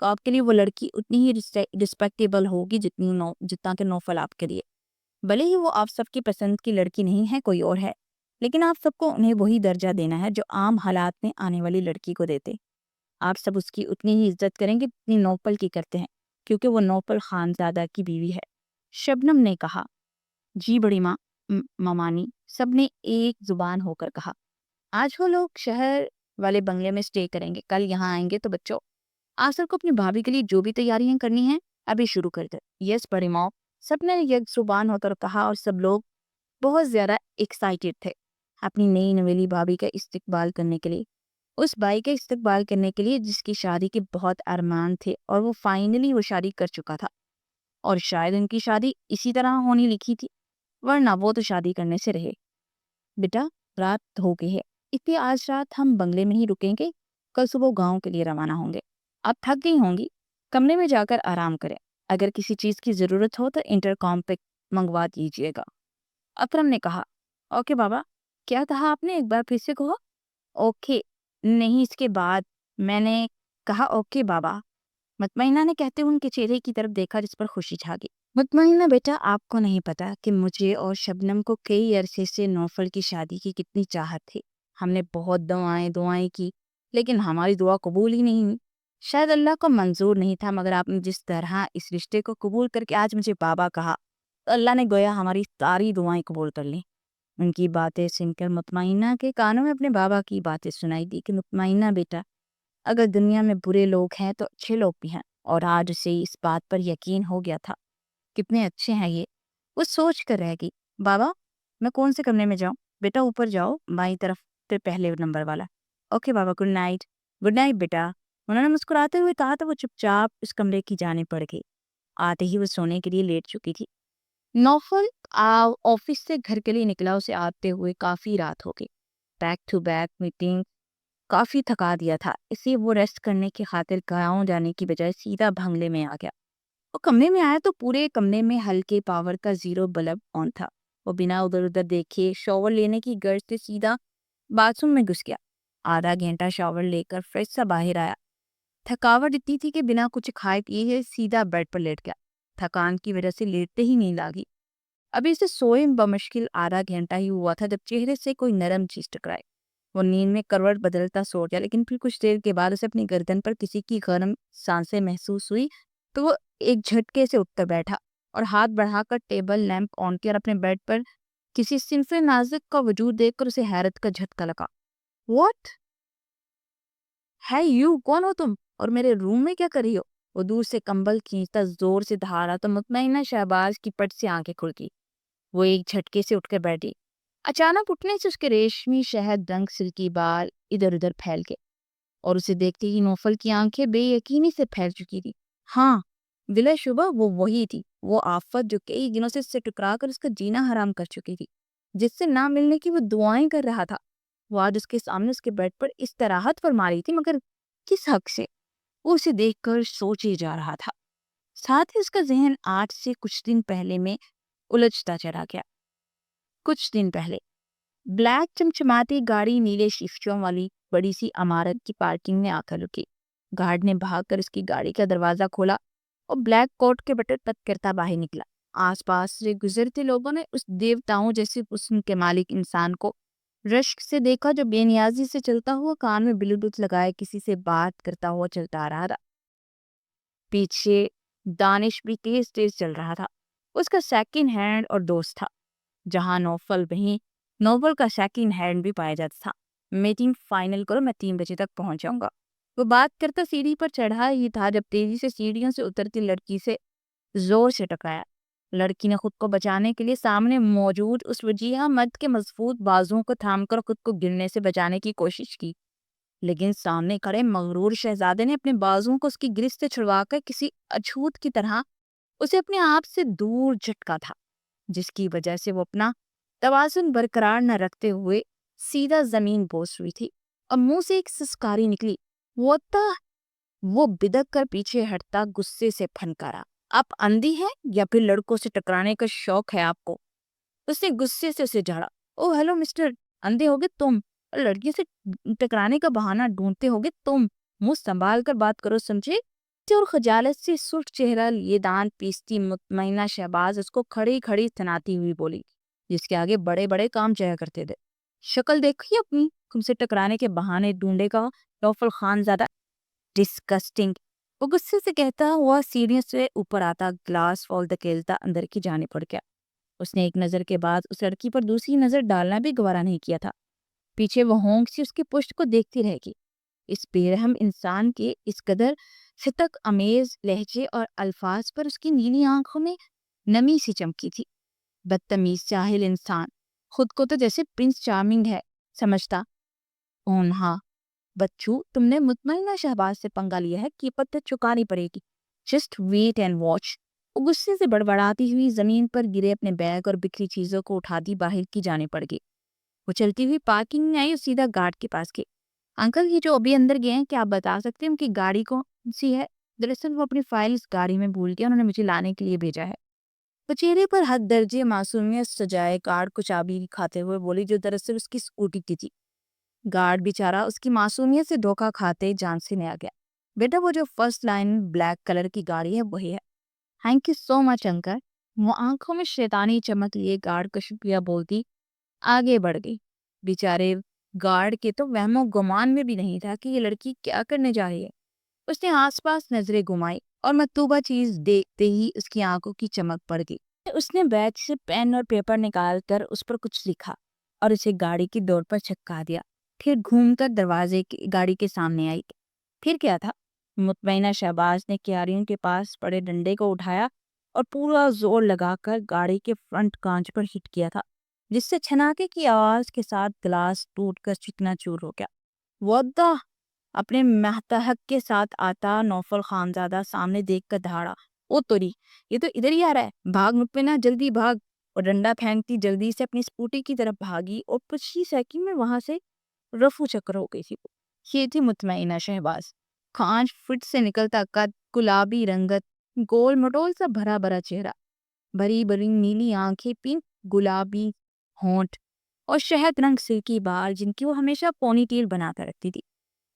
کہ آپ کے لیے وہ لڑکی اتنی ہی رسپیکٹیبل ہوگی جتنا کہ نوفل آپ کے لیے. بھلے ہی وہ آپ سب کی پسند کی لڑکی نہیں ہے، کوئی اور ہے، لیکن آپ سب کو انہیں وہی درجہ دینا ہے جو عام حالات میں آنے والی لڑکی کو دیتے. آپ سب اس کی اتنی ہی عزت کریں گے جتنی نوفل کی کرتے ہیں، کیونکہ وہ نوفل خانزادہ کی بیوی ہے. شبنم نے کہا. جی بڑی ماں، ممانی، سب نے ایک زبان ہو کر کہا. آج وہ لوگ شہر والے بنگلے میں اسٹے کریں گے، کل یہاں آئیں گے. تو بچوں، آج سر کو اپنی بھابھی کے لیے جو بھی تیاریاں کرنی ہیں ابھی شروع کر دیں. یس بڑی ماں، سب نے یک زبان ہو کر کہا، اور سب لوگ بہت زیادہ ایکسائٹیڈ تھے اپنی نئی نویلی بھابھی کا استقبال کرنے کے لیے. اس بائی کا استقبال کرنے کے لیے جس کی شادی کے بہت ارمان تھے، اور وہ فائنلی وہ شادی کر چکا تھا. اور شاید ان کی شادی اسی طرح ہونی لکھی تھی، ورنہ وہ تو شادی کرنے سے رہے. بیٹا، رات ہو گئی ہے، اس لیے آج رات ہم بنگلے میں ہی رکیں گے. کل صبح گاؤں کے لیے روانہ ہوں گے. آپ تھک گئی ہوں گی، کمرے میں جا کر آرام کریں. اگر کسی چیز کی ضرورت ہو تو انٹر کام پہ منگوا دیجیے گا. اکرم نے کہا. اوکے بابا. کیا کہا آپ نے؟ ایک بار پھر سے کہو. اوکے نہیں، اس کے بعد. میں نے کہا اوکے بابا. مطمئنہ نے کہتے ہوئے ان کے چہرے کی طرف دیکھا جس پر خوشی چھا گئی. مطمئنہ بیٹا، آپ کو نہیں پتا کہ مجھے اور شبنم کو کئی عرصے سے نوفل کی شادی کی کتنی چاہت تھی. ہم نے بہت دعائیں کی، لیکن ہماری دعا قبول ہی نہیں ہوئی. شاید اللہ کو منظور نہیں تھا، مگر آپ نے جس طرح اس رشتے کو قبول کر کے آج مجھے بابا کہا تو اللہ نے گویا ہماری ساری دعائیں قبول کر لیں. ان کی باتیں سن کر مطمئنہ کے کانوں میں اپنے بابا کی باتیں سنائی دی کہ مطمئنہ بیٹا، اگر دنیا میں برے لوگ ہیں تو اچھے لوگ بھی ہیں، اور آج اسے اس بات پر یقین ہو گیا تھا. کتنے اچھے ہیں یہ. وہ سوچ کر رہ گئی. بابا، میں کون سے کمرے میں جاؤں؟ بیٹا اوپر جاؤ، بائیں طرف پہ پہلے نمبر والا. اوکے بابا، گڈ نائٹ. گڈ نائٹ بیٹا. انہوں نے مسکراتے ہوئے کہا تو وہ چپ چاپ اس کمرے کی جانب بڑھ گئی. آتے ہی وہ سونے کے لیے لیٹ چکی تھی. نوفل آفس سے گھر کے لیے نکلا. اسے آتے ہوئے کافی رات ہو گئی. بیک ٹو بیک میٹنگ کافی تھکا دیا تھا، اس لیے وہ ریسٹ کرنے کی خاطر گاؤں جانے کی بجائے سیدھا بنگلے میں آ گیا. وہ کمرے میں آیا تو پورے کمرے میں ہلکے پاور کا 0 بلب آن تھا. وہ بنا ادھر ادھر دیکھے شاور لینے کی غرض سے سیدھا باتھ روم میں گھس گیا. آدھا گھنٹہ شاور لے کر فریش سا باہر آیا. تھکاوٹ اتنی تھی کہ بنا کچھ کھائے پیے سیدھا بیڈ پر لیٹ گیا. تھکان کی وجہ سے لیٹتے ہی نیند آ گئی. ابھی اسے سوئے بمشکل آدھا گھنٹہ ہی ہوا تھا جب چہرے سے کوئی نرم چیز ٹکرائے. وہ نیند میں کروٹ بدلتا سو گیا، لیکن پھر کچھ دیر کے بعد اسے اپنی گردن پر کسی کی گرم سانسیں محسوس ہوئی تو وہ ایک جھٹکے سے اٹھ کر بیٹھا اور ہاتھ بڑھا کر ٹیبل لیمپ آن کیا اور اپنے بیڈ پر کسی صنف نازک کا وجود دیکھ کر اسے حیرت کا جھٹکا لگا. واٹ ہے یو؟ کون ہو تم؟ اور میرے روم میں کیا کر رہی ہو؟ وہ دور سے کمبل کھینچتا زور سے دھارا تو مطمئنہ شہباز کی پٹ سے آنکھیں کھل گئی. وہ ایک جھٹکے سے اٹھ کر بیٹھی. اچانک اٹھنے سے اس کے ریشمی شہد رنگ سلکی بال ادھر ادھر پھیل گئے اور اسے دیکھتے ہی نوفل کی آنکھیں بے یقینی سے پھیل چکی تھی. ہاں، بلا شبہ وہ وہی تھی، وہ آفت جو کئی دنوں سے اس سے ٹکرا کر اس کا جینا حرام کر چکی تھی، جس سے نہ ملنے کی وہ دعائیں کر رہا تھا. وہ آج اس کے سامنے اس کے بیڈ پر استراحت فرما رہی تھی، مگر کس حق سے؟ وہ اسے دیکھ کر سوچے جا رہا تھا. ساتھ ہی اس کا ذہن آج سے کچھ دن پہلے میں الجھتا چلا گیا. کچھ دن پہلے بلیک چمچماتی گاڑی نیلے شیشوں والی بڑی سی عمارت کی پارکنگ میں آ کر رکی. گارڈ نے بھاگ کر اس کی گاڑی کا دروازہ کھولا اور بلیک کوٹ کے بٹن تک کرتا باہر نکلا. آس پاس سے گزرتے لوگوں نے اس دیوتاؤں جیسے حسن کے مالک انسان کو رشک سے دیکھا جو بے نیازی سے چلتا ہوا کان میں بلوٹوتھ لگائے کسی سے بات کرتا ہوا چلتا آ رہا تھا. پیچھے دانش بھی تیز تیز چل رہا تھا. اس کا سیکنڈ ہینڈ اور دوست تھا. جہاں نوفل وہیں نوبل کا سیکنڈ ہینڈ بھی پایا جاتا تھا. میٹنگ فائنل کرو، میں 3 بجے تک پہنچ جاؤں گا. وہ بات کرتا سیڑھی پر چڑھا ہی تھا جب تیزی سے سیڑھیوں سے اترتی لڑکی سے زور سے ٹکرایا. لڑکی نے خود کو بچانے کے لیے سامنے موجود اس وجیہہ مرد کے مضبوط بازوؤں کو تھام کر خود کو گرنے سے بچانے کی کوشش کی، لیکن سامنے کھڑے مغرور شہزادے نے اپنے بازوؤں کو اس کی گرفت سے چھڑوا کر کسی اچھوت کی طرح اسے اپنے آپ سے دور جھٹکا تھا، جس کی وجہ سے وہ اپنا توازن برقرار نہ رکھتے ہوئے سیدھا زمین بوس ہوئی تھی اور منہ سے ایک سسکاری نکلی. وہ بدک کر پیچھے ہٹتا غصے سے پھنکارا. آپ اندھی ہیں یا پھر لڑکوں سے ٹکرانے کا شوق ہے آپ کو؟ اس نے غصے سے اسے جھاڑا. او ہیلو مسٹر، اندھے ہوگے تم اور لڑکی سے ٹکرانے کا بہانہ ڈھونڈتے ہوگے تم. منہ سنبھال کر بات کرو، سمجھے؟ لجے اور خجالت سے سرخ چہرہ لیے دانت پیستی مطمئنہ شہباز اس کو کھڑی کھڑی تناتی ہوئی بولی، جس کے آگے بڑے بڑے کام جایا کرتے تھے۔ شکل دیکھی اپنی، تم سے ٹکرانے کے بہانے ڈھونڈے گا نوفل خان زیادہ ڈسکسٹنگ، وہ غصے سے کہتا ہوا سیڑھیوں سے اوپر آتا، گلاس فال دھکیلتا اندر کی جانب پڑ گیا۔ اس نے ایک نظر کے بعد اس لڑکی پر دوسری نظر ڈالنا بھی گوارا نہیں کیا تھا۔ پیچھے وہ ہونک سی اس کی پشت کو دیکھتی رہ گی۔ اس بے رحم انسان کے اس قدر فتق امیز لہجے اور الفاظ پر اس کی نیلی آنکھوں میں نمی سی چمکی تھی۔ بدتمیز جاہل انسان، خود کو تو جیسے پرنس چارمنگ ہے سمجھتا۔ اونہا بچو، تم نے مطمئنہ شہباز سے پنگا لیا ہے، قیمت چکانی پڑے گی، جسٹ ویٹ اینڈ واچ۔ وہ غصے سے بڑبڑاتی ہوئی زمین پر گرے اپنے بیگ اور بکھری چیزوں کو اٹھاتی باہر کی جانے پڑ گئی۔ وہ چلتی ہوئی پارکنگ میں آئی اور سیدھا گارڈ کے پاس گئی۔ انکل، یہ جو ابھی اندر گئے ہیں، کیا آپ بتا سکتے ہیں ان کی گاڑی کون سی ہے؟ دراصل وہ اپنی فائل اس گاڑی میں بھول گیا، انہوں نے مجھے لانے کے لیے بھیجا ہے۔ وہ چہرے پر حد درجے معصومیت سجائے گارڈ کو چابی کھاتے ہوئے بولی، جو دراصل اس کی اسکوٹی کی تھی۔ گارڈ بیچارہ اس کی معصومیت سے دھوکہ کھاتے جان سے نہ آ گیا۔ بیٹا، وہ جو فرسٹ لائن بلیک کلر کی گاڑی ہے وہی ہے۔ Thank you so much uncle. وہ آنکھوں میں شیطانی چمک لیے گارڈ کا شکریہ بولتی آگے بڑھ گئی۔ بیچارے گارڈ کے تو وہم و گمان میں بھی نہیں تھا کہ یہ لڑکی کیا کرنے جا رہی ہے۔ اس نے آس پاس نظریں گھمائی اور مطلوبہ چیز دیکھتے ہی اس کی آنکھوں کی چمک پڑ گئی۔ اس نے بیگ سے پین اور پیپر نکال کر اس پر کچھ لکھا اور اسے گاڑی کی ڈور پر چپکا دیا۔ پھر گھوم کر دروازے کی گاڑی کے سامنے آئی۔ پھر کیا تھا؟ مطمئنہ شہباز نے کیاریوں کے پاس پڑے ڈنڈے کو اٹھایا اور پورا زور لگا کر گاڑی کے فرنٹ کانچ پر ہٹ کیا تھا، جس سے چھناکے کی آواز کے ساتھ گلاس ٹوٹ کر چکنا چور ہو گیا۔ وَدّا! اپنے ماتحت کے ساتھ آتا نوفل خانزادہ سامنے دیکھ کر دھاڑا، او توری، یہ تو ادھر ہی آ رہا ہے، بھاگ مطمئنہ، جلدی بھاگ۔ اور ڈنڈا پھینکتی جلدی سے اپنی اسکوٹی کی طرف بھاگی اور کچھ ہی سیکنڈ میں وہاں سے رفو چکر ہو گئی تھی۔ یہ تھی مطمئنہ شہباز، کھانچ فٹ سے نکلتا قد، گلابی رنگت، گول مٹول سا بھرا بھرا چہرہ، بری بری نیلی آنکھیں، پنک گلابی ہونٹ اور شہد رنگ سلکی بال جن کی وہ ہمیشہ پونی ٹیل بنا کر رکھتی تھی۔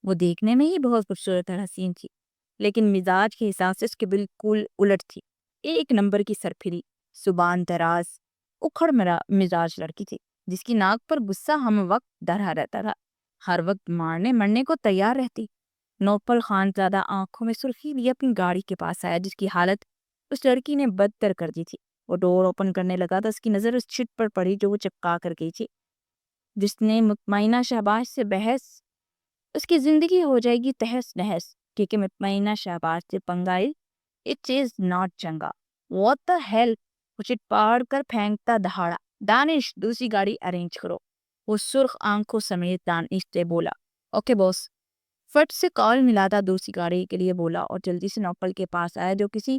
وہ دیکھنے میں ہی بہت خوبصورت اور حسین تھی، لیکن مزاج کے حساب سے اس کے بالکل الٹ تھی۔ ایک نمبر کی سرپھری، زبان دراز، اکھڑ مزاج لڑکی تھی، جس کی ناک پر غصہ ہم وقت درا رہتا تھا، ہر وقت مارنے مرنے کو تیار رہتی۔ نوفل خانزادہ آنکھوں میں سرخی لیے اپنی گاڑی کے پاس آیا، جس کی حالت اس لڑکی نے بدتر کر دی تھی۔ وہ ڈور اوپن کرنے لگا تو اس کی نظر اس چٹ پر پڑی جو وہ چپکا کر گئی تھی۔ جس نے مطمئنہ شہباز سے بحث، اس کی زندگی ہو جائے گی تہس نہس، کیونکہ مطمئنہ شہباز سے پنگائی اٹ از ناٹ چنگا۔ What the hell! وہ چٹ پاڑ کر پھینکتا دہاڑا، دانش دوسری گاڑی ارینج کرو۔ وہ سرخ آنکھوں سمیت دانش سے بولا، اوکے باس۔ فٹ سے کال ملاتا دوسری گاڑی کے لیے بولا اور جلدی سے نوفل کے پاس آیا، جو کسی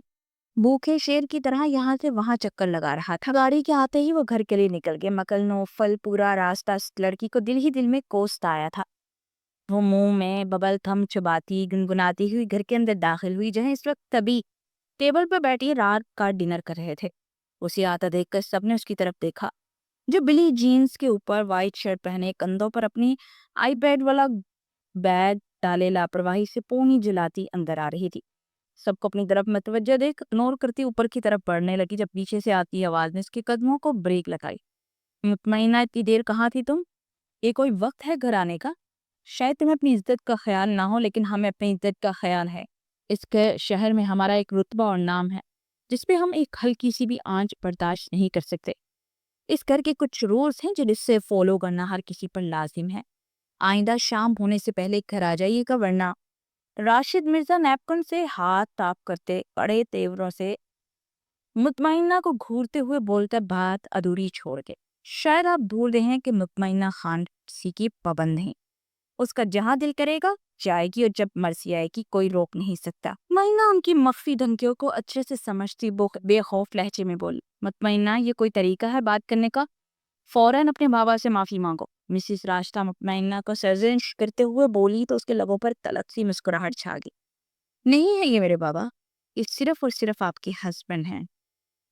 بھوکے شیر کی طرح یہاں سے وہاں چکر لگا رہا تھا۔ گاڑی کے آتے ہی وہ گھر کے لیے نکل گئے، مگر نوفل پورا راستہ اس لڑکی کو دل ہی دل میں کوستا آیا تھا۔ وہ منہ میں ببل تھم چباتی گنگناتی ہوئی گھر کے اندر داخل ہوئی، جہاں اس وقت طبی ٹیبل پر بیٹھی رات کا ڈنر کر رہے تھے۔ اسے آتا دیکھ کر سب نے اس کی طرف دیکھا، جو بلی جینز کے اوپر وائٹ شرٹ پہنے کندھوں پر اپنی آئی پیڈ والا بیگ ڈالے لاپرواہی سے پونی جلاتی اندر آ رہی تھی۔ سب کو اپنی طرف متوجہ دیکھ اگنور کرتی اوپر کی طرف بڑھنے لگی، جب پیچھے سے آتی آواز نے اس کے قدموں کو بریک لگائی۔ مطمئنہ، اتنی دیر کہاں تھی تم؟ یہ کوئی وقت ہے گھر آنے کا؟ شاید تمہیں اپنی عزت کا خیال نہ ہو، لیکن ہمیں اپنی عزت کا خیال ہے۔ اس کے شہر میں ہمارا ایک رتبہ اور نام ہے، جس پہ ہم ایک ہلکی سی بھی آنچ برداشت نہیں کر سکتے۔ اس گھر کے کچھ رولز ہیں جن سے فالو کرنا ہر کسی پر لازم ہے۔ آئندہ شام ہونے سے پہلے گھر آ جائیے گا، ورنہ… راشد مرزا نیپکن سے ہاتھ تاپ کرتے کڑے تیوروں سے مطمئنہ کو گھورتے ہوئے بولتا بات ادھوری چھوڑ گئے۔ شاید آپ بھول رہے ہیں کہ مطمئنہ خان کسی کی پابند نہیں، اس کا جہاں دل کرے گا جائے گی، اور جب مرضی آئے گی کوئی روک نہیں سکتا۔ مطمئنہ ان کی مخفی دھمکیوں کو اچھے سے سمجھتی بے خوف لہجے میں بول، مطمئنہ، یہ کوئی طریقہ ہے بات کرنے کا؟ فوراً اپنے بابا سے معافی مانگو۔ مسز راشدہ مطمئنہ کو سرزنش کرتے ہوئے بولی تو اس کے لبوں پر تلخ سی مسکراہٹ چھا گئی۔ نہیں ہے یہ میرے بابا، یہ صرف اور صرف آپ کے ہسبینڈ ہیں،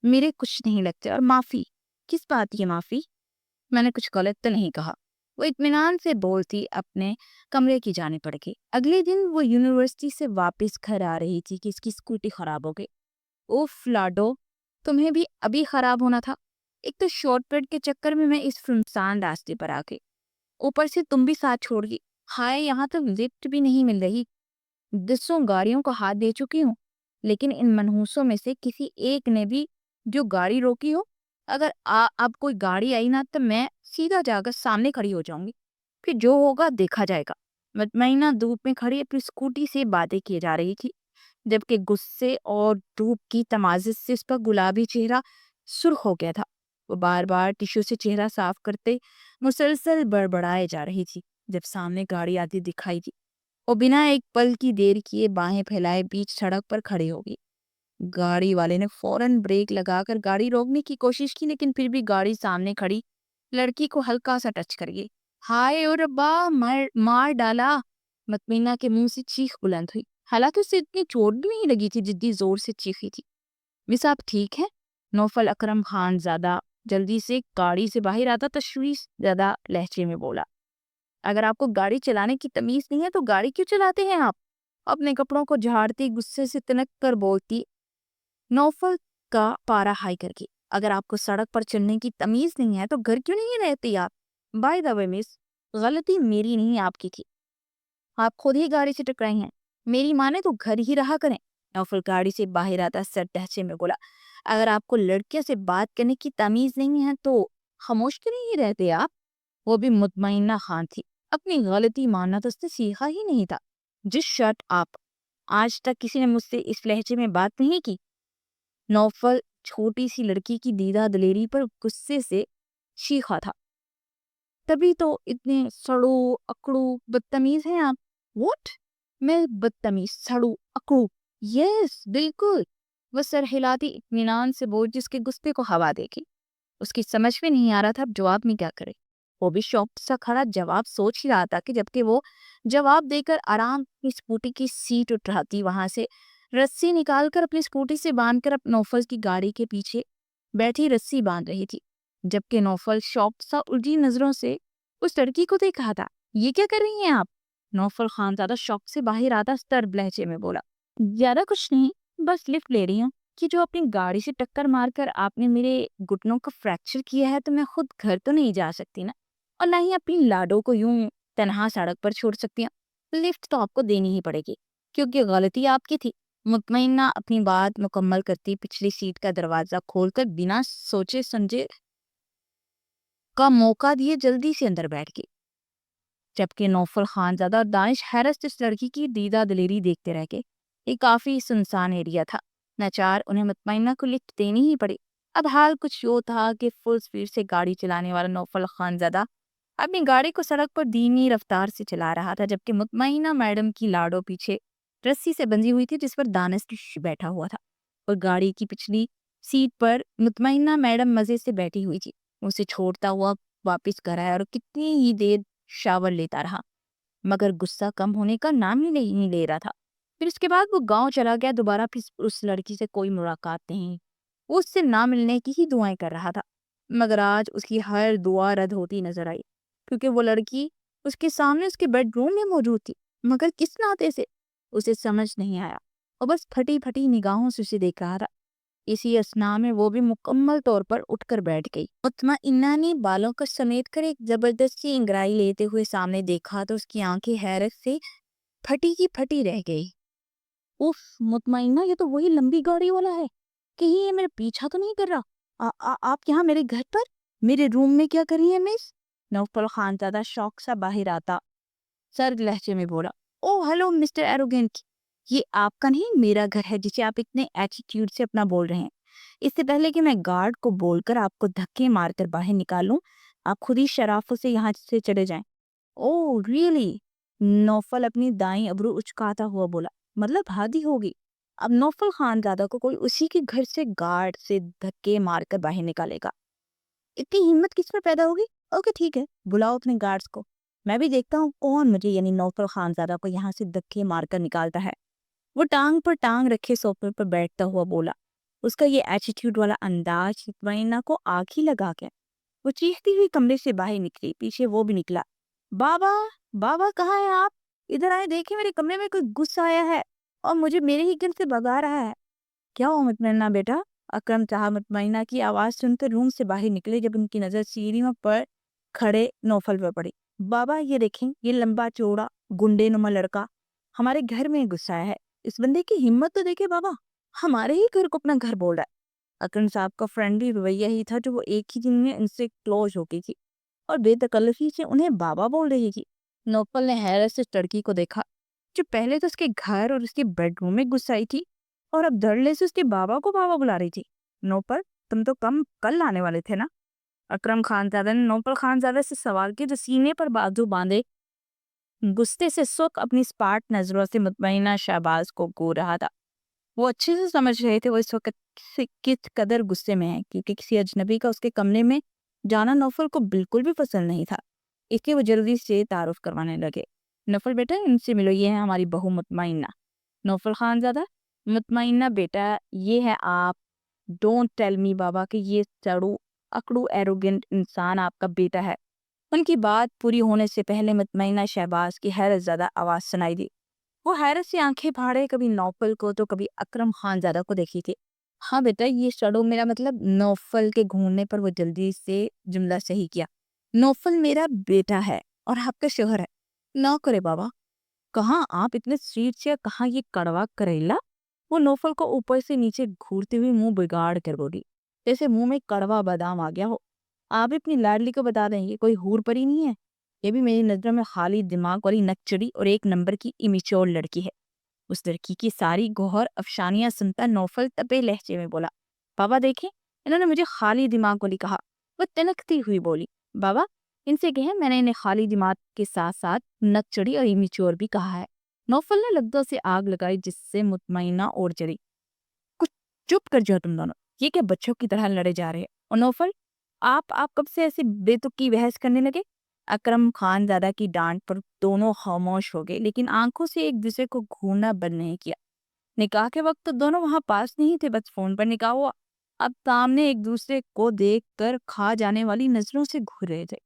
میرے کچھ نہیں لگتے۔ اور معافی کس بات کی معافی؟ میں نے کچھ غلط تو نہیں کہا؟ وہ اطمینان سے بولتی اپنے کمرے کی جانب بڑھ گئی۔ اگلے دن وہ یونیورسٹی سے واپس گھر آ رہی تھی کہ اس کی اسکوٹی خراب ہو گئی۔ اوف لاڈو، تمہیں بھی ابھی خراب ہونا تھا۔ ایک تو شارٹ کٹ کے چکر میں اس سنسان راستے پر آ گئی، اوپر سے تم بھی ساتھ چھوڑ گئی۔ ہائے، یہاں تو لفٹ بھی نہیں مل رہی۔ دسوں گاڑیوں کو ہاتھ دے چکی ہوں، لیکن ان منحوسوں میں سے کسی ایک نے بھی جو گاڑی روکی ہو، اگر اب کوئی گاڑی آئی نا تو میں سیدھا جا کر سامنے کھڑی ہو جاؤں گی، پھر جو ہوگا دیکھا جائے گا۔ مطمئنہ دھوپ میں کھڑی اپنی اسکوٹی سے باتیں کیے جا رہی تھی، جبکہ غصے اور دھوپ کی تمازج سے اس کا گلابی چہرہ سرخ ہو گیا تھا۔ وہ بار بار ٹشو سے چہرہ صاف کرتے مسلسل بڑبڑائے جا رہی تھی جب سامنے گاڑی آتی دکھائی دی۔ وہ بنا ایک پل کی دیر کیے باہیں پھیلائے بیچ سڑک پر کھڑے ہو گئی۔ گاڑی والے نے فوراً بریک لگا کر گاڑی روکنے کی کوشش کی، لیکن پھر بھی گاڑی سامنے کھڑی لڑکی کو ہلکا سا ٹچ کر گئی۔ ہائے اور ربا، مار ڈالا! مطمئنہ کے منہ سے چیخ بلند ہوئی، حالانکہ اسے اتنی چوٹ بھی نہیں لگی تھی جتنی زور سے چیخی تھی۔ مس، آپ ٹھیک ہے؟ نوفل اکرم خان زادہ جلدی سے گاڑی سے باہر آتا تشویش زدہ لہجے میں بولا۔ اگر آپ کو گاڑی چلانے کی تمیز نہیں ہے تو گاڑی کیوں چلاتے ہیں آپ؟ اپنے کپڑوں کو جھاڑتی غصے سے تنک کر بولتی نوفل کا پارا ہائی کر کے۔ اگر آپ کو سڑک پر چلنے کی تمیز نہیں ہے تو گھر کیوں نہیں رہتی آپ؟ بائی دا وے مس، غلطی میری نہیں آپ کی تھی، آپ خود ہی گاڑی سے ٹکرائی ہیں۔ میری مانے تو گھر ہی رہا کریں۔ نوفل گاڑی سے باہر آتا سر ڈھچے میں بولا، اگر آپ کو لڑکیوں سے بات کرنے کی تمیز نہیں ہے تو خاموش کیوں نہیں رہتے آپ؟ وہ بھی مطمئنہ خان تھی، اپنی غلطی ماننا تو اس نے سیکھا ہی نہیں تھا۔ جس شرط آپ، آج تک کسی نے مجھ سے اس لہجے میں بات نہیں کی۔ نوفل چھوٹی سی لڑکی کی دیدہ دلیری پر غصے سے چیخا تھا۔ تبھی تو اتنے سڑو اکڑو بدتمیز ہیں آپ۔ واٹ؟ میں بدتمیز، سڑو اکڑو؟ یس بالکل، وہ سر ہلاتی اطمینان سے بول جس کے غصے کو ہوا دے گی۔ اس کی سمجھ میں نہیں آ رہا تھا اب جواب میں کیا کرے۔ وہ بھی شوق سا کھڑا جواب سوچ ہی رہا تھا کہ جبکہ وہ جواب دے کر آرام اپنی اسکوٹی کی سیٹ اٹھاتی وہاں سے رسی نکال کر اپنی اسکوٹی سے باندھ کر نوفل کی گاڑی کے پیچھے بیٹھی رسی باندھ رہی تھی، جبکہ نوفل شوق سا الجھی نظروں سے اس لڑکی کو دیکھ رہا تھا۔ یہ کیا کر رہی ہیں آپ؟ نوفل خان زیادہ شوق سے باہر آتا سترب لہجے میں بولا، زیادہ کچھ نہیں، بس لفٹ لے رہی ہوں کہ جو اپنی گاڑی سے ٹکر مار کر آپ نے میرے گھٹنوں کو فریکچر کیا ہے تو میں خود گھر تو نہیں جا سکتی نا، اور نہ ہی اپنی لاڈو کو یوں تنہا سڑک پر چھوڑ سکتی ہوں۔ لفٹ تو آپ کو دینی ہی پڑے گی کیونکہ غلطی آپ کی تھی۔ مطمئنہ اپنی بات مکمل کرتی پچھلی سیٹ کا دروازہ کھول کر بنا سوچے سمجھے کا موقع دیے جلدی سے اندر بیٹھ گئی، جبکہ نوفل خان زادہ اور دانش حیرت اس لڑکی کی دیدہ دلیری دیکھتے رہ گئے۔ یہ کافی سنسان ایریا تھا، ناچار انہیں مطمئنہ کو لفٹ دینی ہی پڑی۔ اب حال کچھ یوں تھا کہ فل سپیڈ سے گاڑی چلانے والا نوفل خان زادہ اپنی گاڑی کو سڑک پر دھیمی رفتار سے چلا رہا تھا، جبکہ مطمئنہ میڈم کی لاڈو پیچھے رسی سے بندھی ہوئی تھی جس پر دانش بیٹھا ہوا تھا، اور گاڑی کی پچھلی سیٹ پر مطمئنہ میڈم مزے سے بیٹھی ہوئی تھی۔ اسے چھوڑتا ہوا واپس کر آیا اور کتنی ہی دیر شاور لیتا رہا، مگر غصہ کم ہونے کا نام ہی نہیں لے رہا تھا۔ پھر اس کے بعد وہ گاؤں چلا گیا، دوبارہ پھر اس لڑکی سے کوئی ملاقات نہیں، وہ اس سے نہ ملنے کی ہی دعائیں کر رہا تھا، مگر آج اس کی ہر دعا رد ہوتی نظر آئی، کیونکہ وہ لڑکی اس کے سامنے اس کے بیڈ روم میں موجود تھی، مگر کس ناطے سے اسے سمجھ نہیں آیا، اور بس پھٹی پھٹی نگاہوں سے اسے دیکھ رہا تھا۔ اسی اثنا میں وہ بھی مکمل طور پر اٹھ کر بیٹھ گئی۔ مطمئنہ نے بالوں کو سمیٹ کر ایک زبردستی انگڑائی لیتے ہوئے سامنے دیکھا تو اس کی آنکھیں حیرت سے پھٹی کی پھٹی رہ گئی۔ اوف مطمئنہ، یہ تو وہی لمبی گاڑی والا ہے، کہیں یہ میرے پیچھا تو نہیں کر رہا؟ آپ یہاں میرے گھر پر میرے روم میں کیا کر رہی ہیں مس؟ نوفل خان زادہ شوق سا باہر آتا سرد لہجے میں بولا، او ہیلو مسٹر ایروگینٹ، یہ آپ کا نہیں میرا گھر ہے جسے آپ اتنے ایٹیٹیوڈ سے اپنا بول رہے ہیں۔ اس سے پہلے کہ میں گارڈ کو بول کر آپ کو دھکے مار کر باہر نکالوں، آپ خود ہی شرافت سے یہاں سے چلے جائیں۔ او ریئلی؟ نوفل اپنی دائیں ابرو اچکاتا ہوا بولا، مطلب حادی ہوگی، اب نوفل خان زادہ کو کوئی اسی کے گھر سے گارڈ سے دھکے مار کر باہر نکالے گا؟ اتنی ہمت کس میں پیدا ہوگی؟ اوکے ٹھیک ہے، بلاؤ اپنے گارڈز کو، میں بھی دیکھتا ہوں کون مجھے یعنی نوفل خان زادہ کو یہاں سے دھکے مار کر نکالتا ہے۔ وہ ٹانگ پر ٹانگ رکھے صوفے پر بیٹھتا ہوا بولا، اس کا یہ ایٹیٹیوڈ والا انداز مطمئنہ کو آگ ہی لگا گیا۔ وہ چیختی ہوئی کمرے سے باہر نکلی، پیچھے وہ بھی نکلا، بابا بابا کہاں ہیں آپ؟ ادھر آئے، دیکھیں میرے کمرے میں کوئی گھس آیا ہے اور مجھے میرے ہی گھر سے بھگا رہا ہے۔ کیا ہوا مطمئنہ بیٹا؟ اکرم صاحب مطمئنہ کی آواز سن کر روم سے باہر نکلے جب ان کی نظر سیڑھیوں پر کھڑے نوفل پر پڑی۔ بابا یہ دیکھیں، یہ لمبا چوڑا گنڈے نما لڑکا ہمارے گھر میں گھس آیا ہے۔ اس بندے کی ہمت تو دیکھے بابا، ہمارے ہی گھر کو اپنا گھر بول رہا ہے۔ اکرم صاحب کا فرینڈلی رویہ ہی تھا جو وہ ایک ہی دن میں ان سے کلوز ہو گئی تھی اور بے تکلفی سے انہیں بابا بول رہی تھی۔ نوفل نے حیرت سے لڑکی کو دیکھا جو پہلے تو اس کے گھر اور اس کے بیڈ روم میں گھس آئی تھی اور اب دھڑلے سے اس کے بابا کو بابا بلا رہی تھی۔ نوفل، تم تو کل آنے والے تھے نا؟ اکرم خانزادہ نے نوفل خانزادہ سے سوال کیا جو سینے پر بازو باندھے غصے سے سوکھ اپنی سپاٹ نظروں سے مطمئنہ شہباز کو گور رہا تھا۔ وہ اچھے سے سمجھ رہے تھے وہ اس وقت کس قدر غصے میں ہے، کیونکہ کسی اجنبی کا اس کے کمرے میں جانا نوفل کو بالکل بھی پسند نہیں تھا۔ اس کے وہ جلدی سے تعارف کروانے لگے۔ نوفل بیٹا، ان سے ملو، یہ ہے ہماری بہو مطمئنہ۔ نوفل خانزادہ، مطمئنہ بیٹا یہ ہے آپ۔ ڈونٹ ٹیل می بابا کہ یہ سڑو اکڑو ایروگنٹ انسان آپ کا بیٹا ہے۔ ان کی بات پوری ہونے سے پہلے مطمئنہ شہباز کی حیرت زدہ آواز سنائی دی۔ وہ حیرت سے آنکھیں پھاڑے کبھی نوفل کو تو کبھی اکرم خانزادہ کو دیکھی تھی۔ ہاں بیٹا، یہ سڑو میرا مطلب نوفل کے گھوننے پر وہ جلدی سے جملہ صحیح کیا۔ نوفل میرا بیٹا ہے اور آپ کا شوہر ہے۔ نہ کرے بابا، کہاں آپ اتنے سویٹ سے، کہاں یہ کڑوا کریلا؟ وہ نوفل کو اوپر سے نیچے گھورتے ہوئے منہ بگاڑ کر بولی، جیسے منہ میں کڑوا بادام آ گیا ہو۔ آپ اپنی لاڈلی کو بتا دیں یہ کوئی حور پری نہیں ہے، یہ بھی میری نظروں میں خالی دماغ والی نکچڑی اور ایک نمبر کی امیچور لڑکی ہے۔ اس لڑکی کی ساری گوہر افشانیاں سنتا نوفل تپے لہجے میں بولا، بابا دیکھیں، انہوں نے مجھے خالی دماغ والی کہا۔ وہ تنکتی ہوئی بولی، بابا ان سے کہیں میں نے انہیں خالی دماغ کے ساتھ ساتھ نکچڑی اور امیچور بھی کہا ہے۔ نوفل نے لگدوں سے آگ لگائی جس سے مطمئنہ اور جلی۔ کچھ چپ کر جاؤ تم دونوں، یہ کہ بچوں کی طرح لڑے جا رہے ہیں۔ اور نوفل، آپ کب سے ایسے بے تکی بحث کرنے لگے؟ اکرم خان زادہ کی ڈانٹ پر دونوں خاموش ہو گئے، لیکن آنکھوں سے ایک دوسرے کو گھورنا بند نہیں کیا۔ نکاح کے وقت تو دونوں وہاں پاس نہیں تھے، بس فون پر نکاح ہوا۔ اب سامنے ایک دوسرے کو دیکھ کر کھا جانے والی نظروں سے گھور رہے تھے۔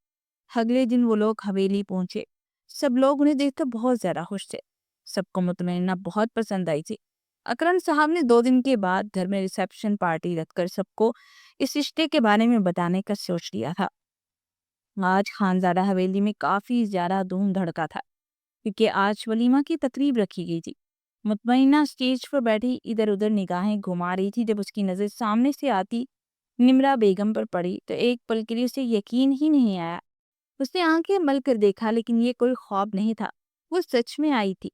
اگلے دن وہ لوگ حویلی پہنچے۔ سب لوگ انہیں دیکھ کر بہت زیادہ خوش تھے۔ سب کو مطمئنہ بہت پسند آئی تھی۔ اکرم صاحب نے 2 دن کے بعد گھر میں ریسیپشن پارٹی رکھ کر سب کو اس رشتے کے بارے میں بتانے کا سوچ لیا تھا۔ آج خانزادہ حویلی میں کافی زیادہ دھوم دھڑکا تھا کیونکہ آج ولیمہ کی تقریب رکھی گئی تھی۔ مطمئنہ اسٹیج پر بیٹھی ادھر ادھر نگاہیں گھما رہی تھی۔ جب اس کی نظر سامنے سے آتی نمرا بیگم پر پڑی تو ایک پل کے لیے اسے یقین ہی نہیں آیا۔ اس نے آنکھیں مل کر دیکھا، لیکن یہ کوئی خواب نہیں تھا، وہ سچ میں آئی تھی۔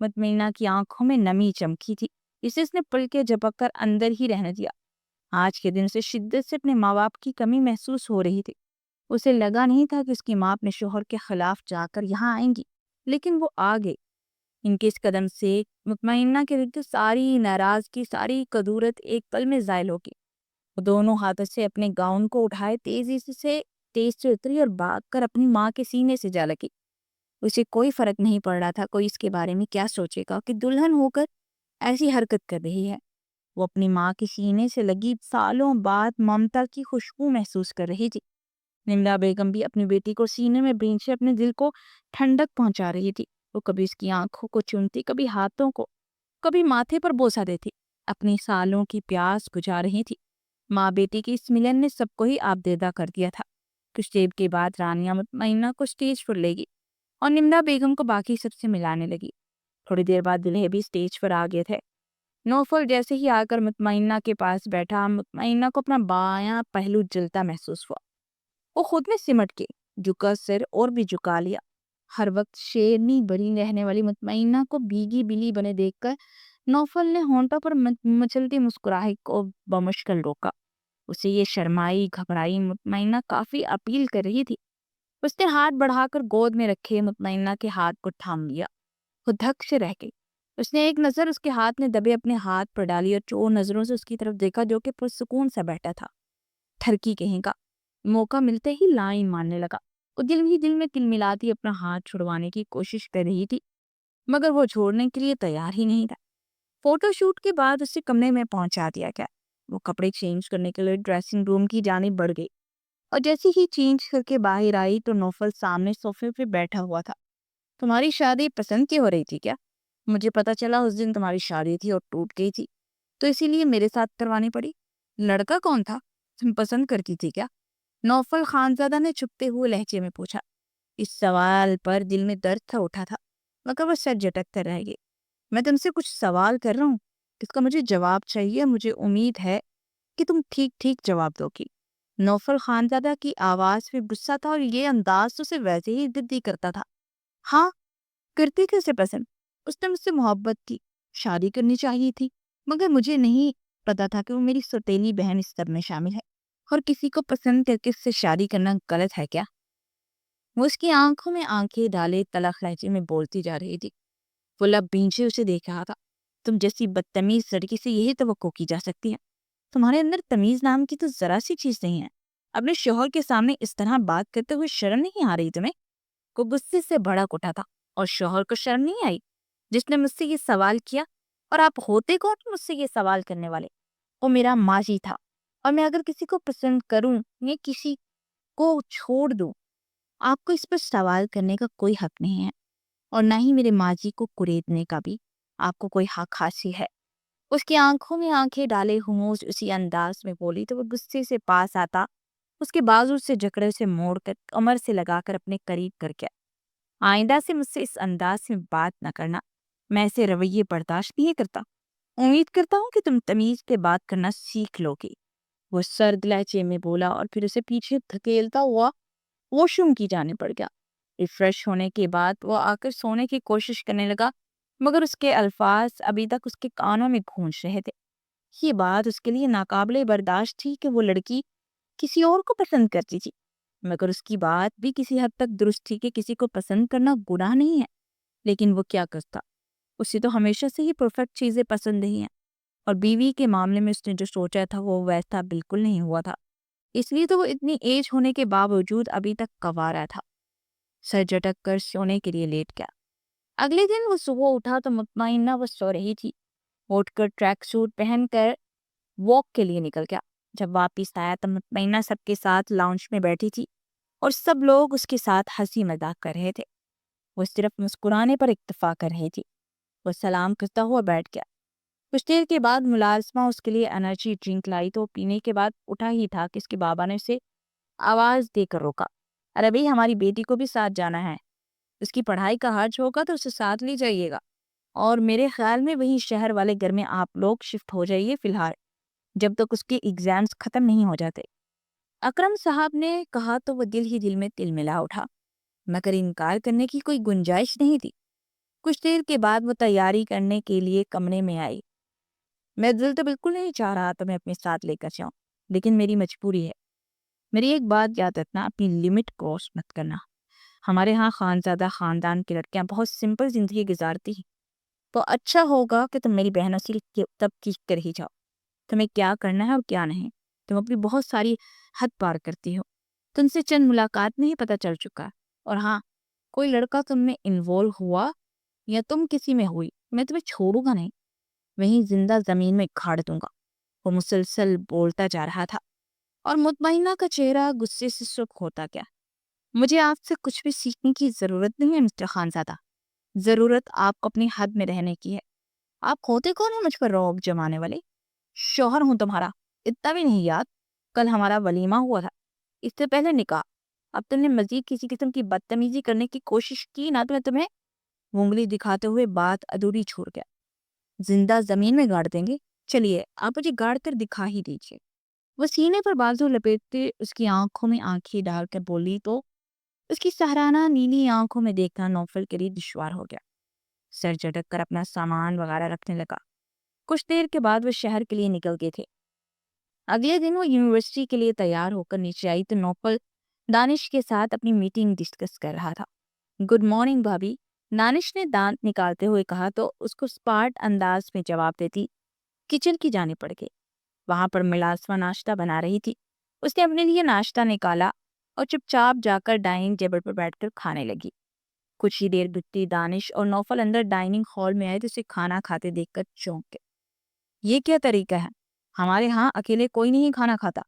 مطمئنہ کی آنکھوں میں نمی چمکی تھی، اسے اس نے پلکیں جھپک کر اندر ہی رہنے دیا۔ آج کے دن سے شدت سے اپنے ماں باپ کی کمی محسوس ہو رہی تھی۔ اسے لگا نہیں تھا کہ اس کی ماں اپنے شوہر کے خلاف جا کر یہاں آئیں گی، لیکن وہ آ گئی۔ ان کے اس قدم سے مطمئنہ کے دل کی ساری ناراضگی، ساری کدورت ایک پل میں زائل ہوگی۔ وہ دونوں ہاتھوں سے اپنے گاؤن کو اٹھائے تیزی سے اتری اور بھاگ کر اپنی ماں کے سینے سے جا لگی۔ اسے کوئی فرق نہیں پڑ رہا تھا کوئی اس کے بارے میں کیا سوچے گا کہ دلہن ہو کر ایسی حرکت کر رہی ہے۔ وہ اپنی ماں کے سینے سے لگی سالوں بعد ممتا کی خوشبو محسوس کر رہی تھی۔ نمرا بیگم بھی اپنی بیٹی کو سینے میں بھینچے اپنے دل کو ٹھنڈک پہنچا رہی تھی۔ وہ کبھی اس کی آنکھوں کو چومتی، کبھی ہاتھوں کو، کبھی ماتھے پر بوسہ دیتی، اپنی سالوں کی پیاس بجھا رہی تھی۔ ماں بیٹی کی اس ملن نے سب کو ہی آبدیدہ کر دیا تھا۔ کچھ دیر کے بعد رانیہ مطمئنہ کو اسٹیج پر لے گئی اور نمرا بیگم کو باقی سب سے ملانے لگی۔ تھوڑی دیر بعد دلہے بھی اسٹیج پر آ گئے تھے۔ نوفل جیسے ہی آ کر مطمئنہ کے پاس بیٹھا، مطمئنہ کو اپنا بایاں پہلو جلتا محسوس ہوا۔ وہ خود میں سمٹ کے جھکا سر اور بھی جھکا لیا۔ ہر وقت شیرنی بنی رہنے والی مطمئنہ کو بھیگی بلی بنے دیکھ کر نوفل نے ہونٹوں پر مچلتی مسکراہٹ کو بمشکل روکا۔ اسے یہ شرمائی گھبرائی مطمئنہ کافی اپیل کر رہی تھی۔ اس نے ہاتھ بڑھا کر گود میں رکھے مطمئنہ کے ہاتھ کو تھام لیا۔ وہ دھک سے رہ گئی۔ اس نے ایک نظر اس کے ہاتھ میں دبے اپنے ہاتھ پر ڈالی اور چور نظروں سے اس کی طرف دیکھا جو کہ پرسکون سا بیٹھا تھا۔ ٹھرکی کہیں کا موقع ملتے ہی لائن مارنے لگا۔ وہ دل میں تل ملاتی اپنا ہاتھ چھڑوانے کی کوشش کر رہی تھی، مگر وہ چھوڑنے کے لیے تیار ہی نہیں تھا۔ فوٹو شوٹ کے بعد اسے کمرے میں پہنچا دیا گیا۔ وہ کپڑے چینج کرنے کے لیے ڈریسنگ روم کی جانب بڑھ گئی۔ اور جیسے ہی چینج کر کے باہر آئی تو نوفل سامنے صوفے پہ بیٹھا ہوا تھا۔ تمہاری شادی پسند کی ہو رہی تھی کیا؟ مجھے پتا چلا اس دن تمہاری شادی تھی اور ٹوٹ گئی تھی، تو اسی لیے میرے ساتھ کروانی پڑی۔ لڑکا کون تھا؟ تم پسند کرتی تھی کیا؟ نوفل خانزادہ نے چھپتے ہوئے لہجے میں پوچھا۔ اس سوال پر دل میں درد تھا اٹھا تھا، مگر وہ سر جھٹک کر رہ گئی۔ میں تم سے کچھ سوال کر رہا ہوں، اس کا مجھے جواب چاہیے، مجھے امید ہے کہ تم ٹھیک ٹھیک جواب دو گی۔ نوفل خانزادہ کی آواز میں غصہ تھا اور یہ انداز تو اسے ویسے ہی ضدی کرتا تھا۔ ہاں، کرتی تھی اسے پسند، اس نے مجھ سے محبت کی، شادی کرنی چاہیے تھی، مگر مجھے نہیں پتا تھا کہ وہ میری سوتیلی بہن اس سب میں شامل ہے، اور کسی کو پسند کر کے اس سے شادی کرنا غلط ہے کیا؟ وہ اس کی آنکھوں میں آنکھیں ڈالے تلخ لہجے میں بولتی جا رہی تھی۔ وہ لب بھینچے اسے دیکھ رہا تھا۔ تم جیسی بدتمیز لڑکی سے یہی توقع کی جا سکتی ہے؟ تمہارے اندر تمیز نام کی تو ذرا سی چیز نہیں ہے۔ اپنے شوہر کے سامنے اس طرح بات کرتے ہوئے شرم نہیں آ رہی تمہیں؟ وہ غصے سے بھڑک اٹھا تھا۔ اور شوہر کو شرم نہیں آئی جس نے مجھ سے یہ سوال کیا؟ اور آپ ہوتے کون مجھ سے یہ سوال کرنے والے؟ وہ میرا ماضی تھا، اور میں اگر کسی کو پسند کروں یا کسی کو چھوڑ دوں، آپ کو اس پر سوال کرنے کا کوئی حق نہیں ہے، اور نہ ہی میرے ماضی کو کریدنے کا بھی آپ کو کوئی حق حاصل ہے۔ اس کی آنکھوں میں آنکھیں ڈالے ہموز اسی انداز میں بولی تو وہ غصے سے پاس آتا، اس کے بازو سے جکڑے اسے موڑ کر کمر سے لگا کر اپنے قریب کر کے، آئندہ سے مجھ سے اس انداز میں بات نہ کرنا، میں ایسے رویے برداشت نہیں کرتا، امید کرتا ہوں کہ تم تمیز سے بات کرنا سیکھ لو گی۔ وہ سرد لہجے میں بولا اور پھر اسے پیچھے دھکیلتا ہوا واش روم کی جانب بڑھ گیا۔ ریفریش ہونے کے بعد وہ آ کر سونے کی کوشش کرنے لگا، مگر اس کے الفاظ ابھی تک اس کے کانوں میں گونج رہے تھے۔ یہ بات اس کے لیے ناقابل برداشت تھی کہ وہ لڑکی کسی اور کو پسند کرتی تھی، مگر اس کی بات بھی کسی حد تک درست تھی کہ کسی کو پسند کرنا گناہ نہیں ہے، لیکن وہ کیا کرتا؟ اسے تو ہمیشہ سے ہی پرفیکٹ چیزیں پسند نہیں ہیں، اور بیوی کے معاملے میں اس نے جو سوچا تھا وہ ویسا بالکل نہیں ہوا تھا، اس لیے تو وہ اتنی ایج ہونے کے باوجود ابھی تک کنوارا تھا۔ سر جھٹک کر سونے کے لیے لیٹ گیا۔ اگلے دن وہ صبح اٹھا تو مطمئنہ وہ سو رہی تھی۔ اٹھ کر ٹریک سوٹ پہن کر واک کے لیے نکل گیا۔ جب واپس آیا تو مطمئنہ سب کے ساتھ لاؤنج میں بیٹھی تھی اور سب لوگ اس کے ساتھ ہنسی مذاق کر رہے تھے، وہ صرف مسکرانے پر اکتفا کر رہی تھی۔ وہ سلام کرتا ہوا بیٹھ گیا۔ کچھ دیر کے بعد ملازمہ اس کے لیے انرجی ڈرنک لائی تو پینے کے بعد اٹھا ہی تھا کہ اس کے بابا نے اسے آواز دے کر روکا۔ ارے بھئی، ہماری بیٹی کو بھی ساتھ جانا ہے، اس کی پڑھائی کا حرج ہوگا تو اسے ساتھ لے جائیے گا، اور میرے خیال میں وہیں شہر والے گھر میں آپ لوگ شفٹ ہو جائیے فی الحال، جب تک اس کے ایگزامز ختم نہیں ہو جاتے۔ اکرم صاحب نے کہا تو وہ دل ہی دل میں تل ملا اٹھا، مگر انکار کرنے کی کوئی گنجائش نہیں تھی۔ کچھ دیر کے بعد وہ تیاری کرنے کے لیے کمرے میں آئی۔ میں دل تو بالکل نہیں چاہ رہا تھا میں اپنے ساتھ لے کر جاؤں، لیکن میری مجبوری ہے۔ میری ایک بات یاد رکھنا، اپنی لمٹ کراس مت کرنا۔ ہمارے ہاں خانزادہ خاندان کی لڑکیاں بہت سمپل زندگی گزارتی ہیں، تو اچھا ہوگا کہ تم میری بہنوں سے تب کی کر ہی جاؤ، تمہیں کیا کرنا ہے اور کیا نہیں۔ تم اپنی بہت ساری حد پار کرتی ہو، تم سے چند ملاقات میں ہی پتہ چل چکا ہے، اور ہاں، کوئی لڑکا تم میں انوالو ہوا یا تم کسی میں ہوئی، میں تمہیں چھوڑوں گا نہیں، وہیں زندہ زمین میں گاڑ دوں گا۔ وہ مسلسل بولتا جا رہا تھا اور مطمئنہ کا چہرہ غصے سے سرخ ہوتا گیا۔ مجھے آپ سے کچھ بھی سیکھنے کی ضرورت نہیں ہے مسٹر خانزادہ، ضرورت آپ کو اپنی حد میں رہنے کی ہے۔ آپ ہوتے کون ہیں مجھ پر رعب جمانے والے؟ شوہر ہوں تمہارا، اتنا بھی نہیں یاد؟ کل ہمارا ولیمہ ہوا تھا، اس سے پہلے نکاح۔ اب تم نے مزید کسی قسم کی بدتمیزی کرنے کی کوشش کی نا تو میں تمہیں انگلی دکھاتے ہوئے بات ادھوری چھوڑ گیا۔ زندہ زمین میں گاڑ دیں گے؟ چلیے آپ مجھے گاڑ کر دکھا ہی دیجیے۔ وہ سینے پر بازو لپیٹتے اس کی آنکھوں میں آنکھیں ڈال کر بولی تو اس کی سہرانہ نیلی آنکھوں میں دیکھنا نوفل کے لیے دشوار ہو گیا۔ سر جھٹک کر اپنا سامان وغیرہ رکھنے لگا۔ کچھ دیر کے بعد وہ شہر کے لیے نکل گئے تھے۔ اگلے دن وہ یونیورسٹی کے لیے تیار ہو کر نیچے آئی تو نوفل دانش کے ساتھ اپنی میٹنگ ڈسکس کر رہا تھا۔ گڈ مارننگ بھابی، دانش نے دانت نکالتے ہوئے کہا تو اس کو اسپارٹ انداز میں جواب دیتی کچن کی جانب پڑ گئی۔ وہاں پر ملازمہ ناشتہ بنا رہی تھی۔ اس نے اپنے لیے ناشتہ نکالا اور چپ چاپ جا کر ڈائننگ ٹیبل پر بیٹھ کر کھانے لگی۔ کچھ ہی دیر گزری، دانش اور نوفل اندر ڈائننگ ہال میں آئے تو اسے کھانا کھاتے دیکھ کر چونک گئے۔ یہ کیا طریقہ ہے؟ ہمارے ہاں اکیلے کوئی نہیں کھانا کھاتا،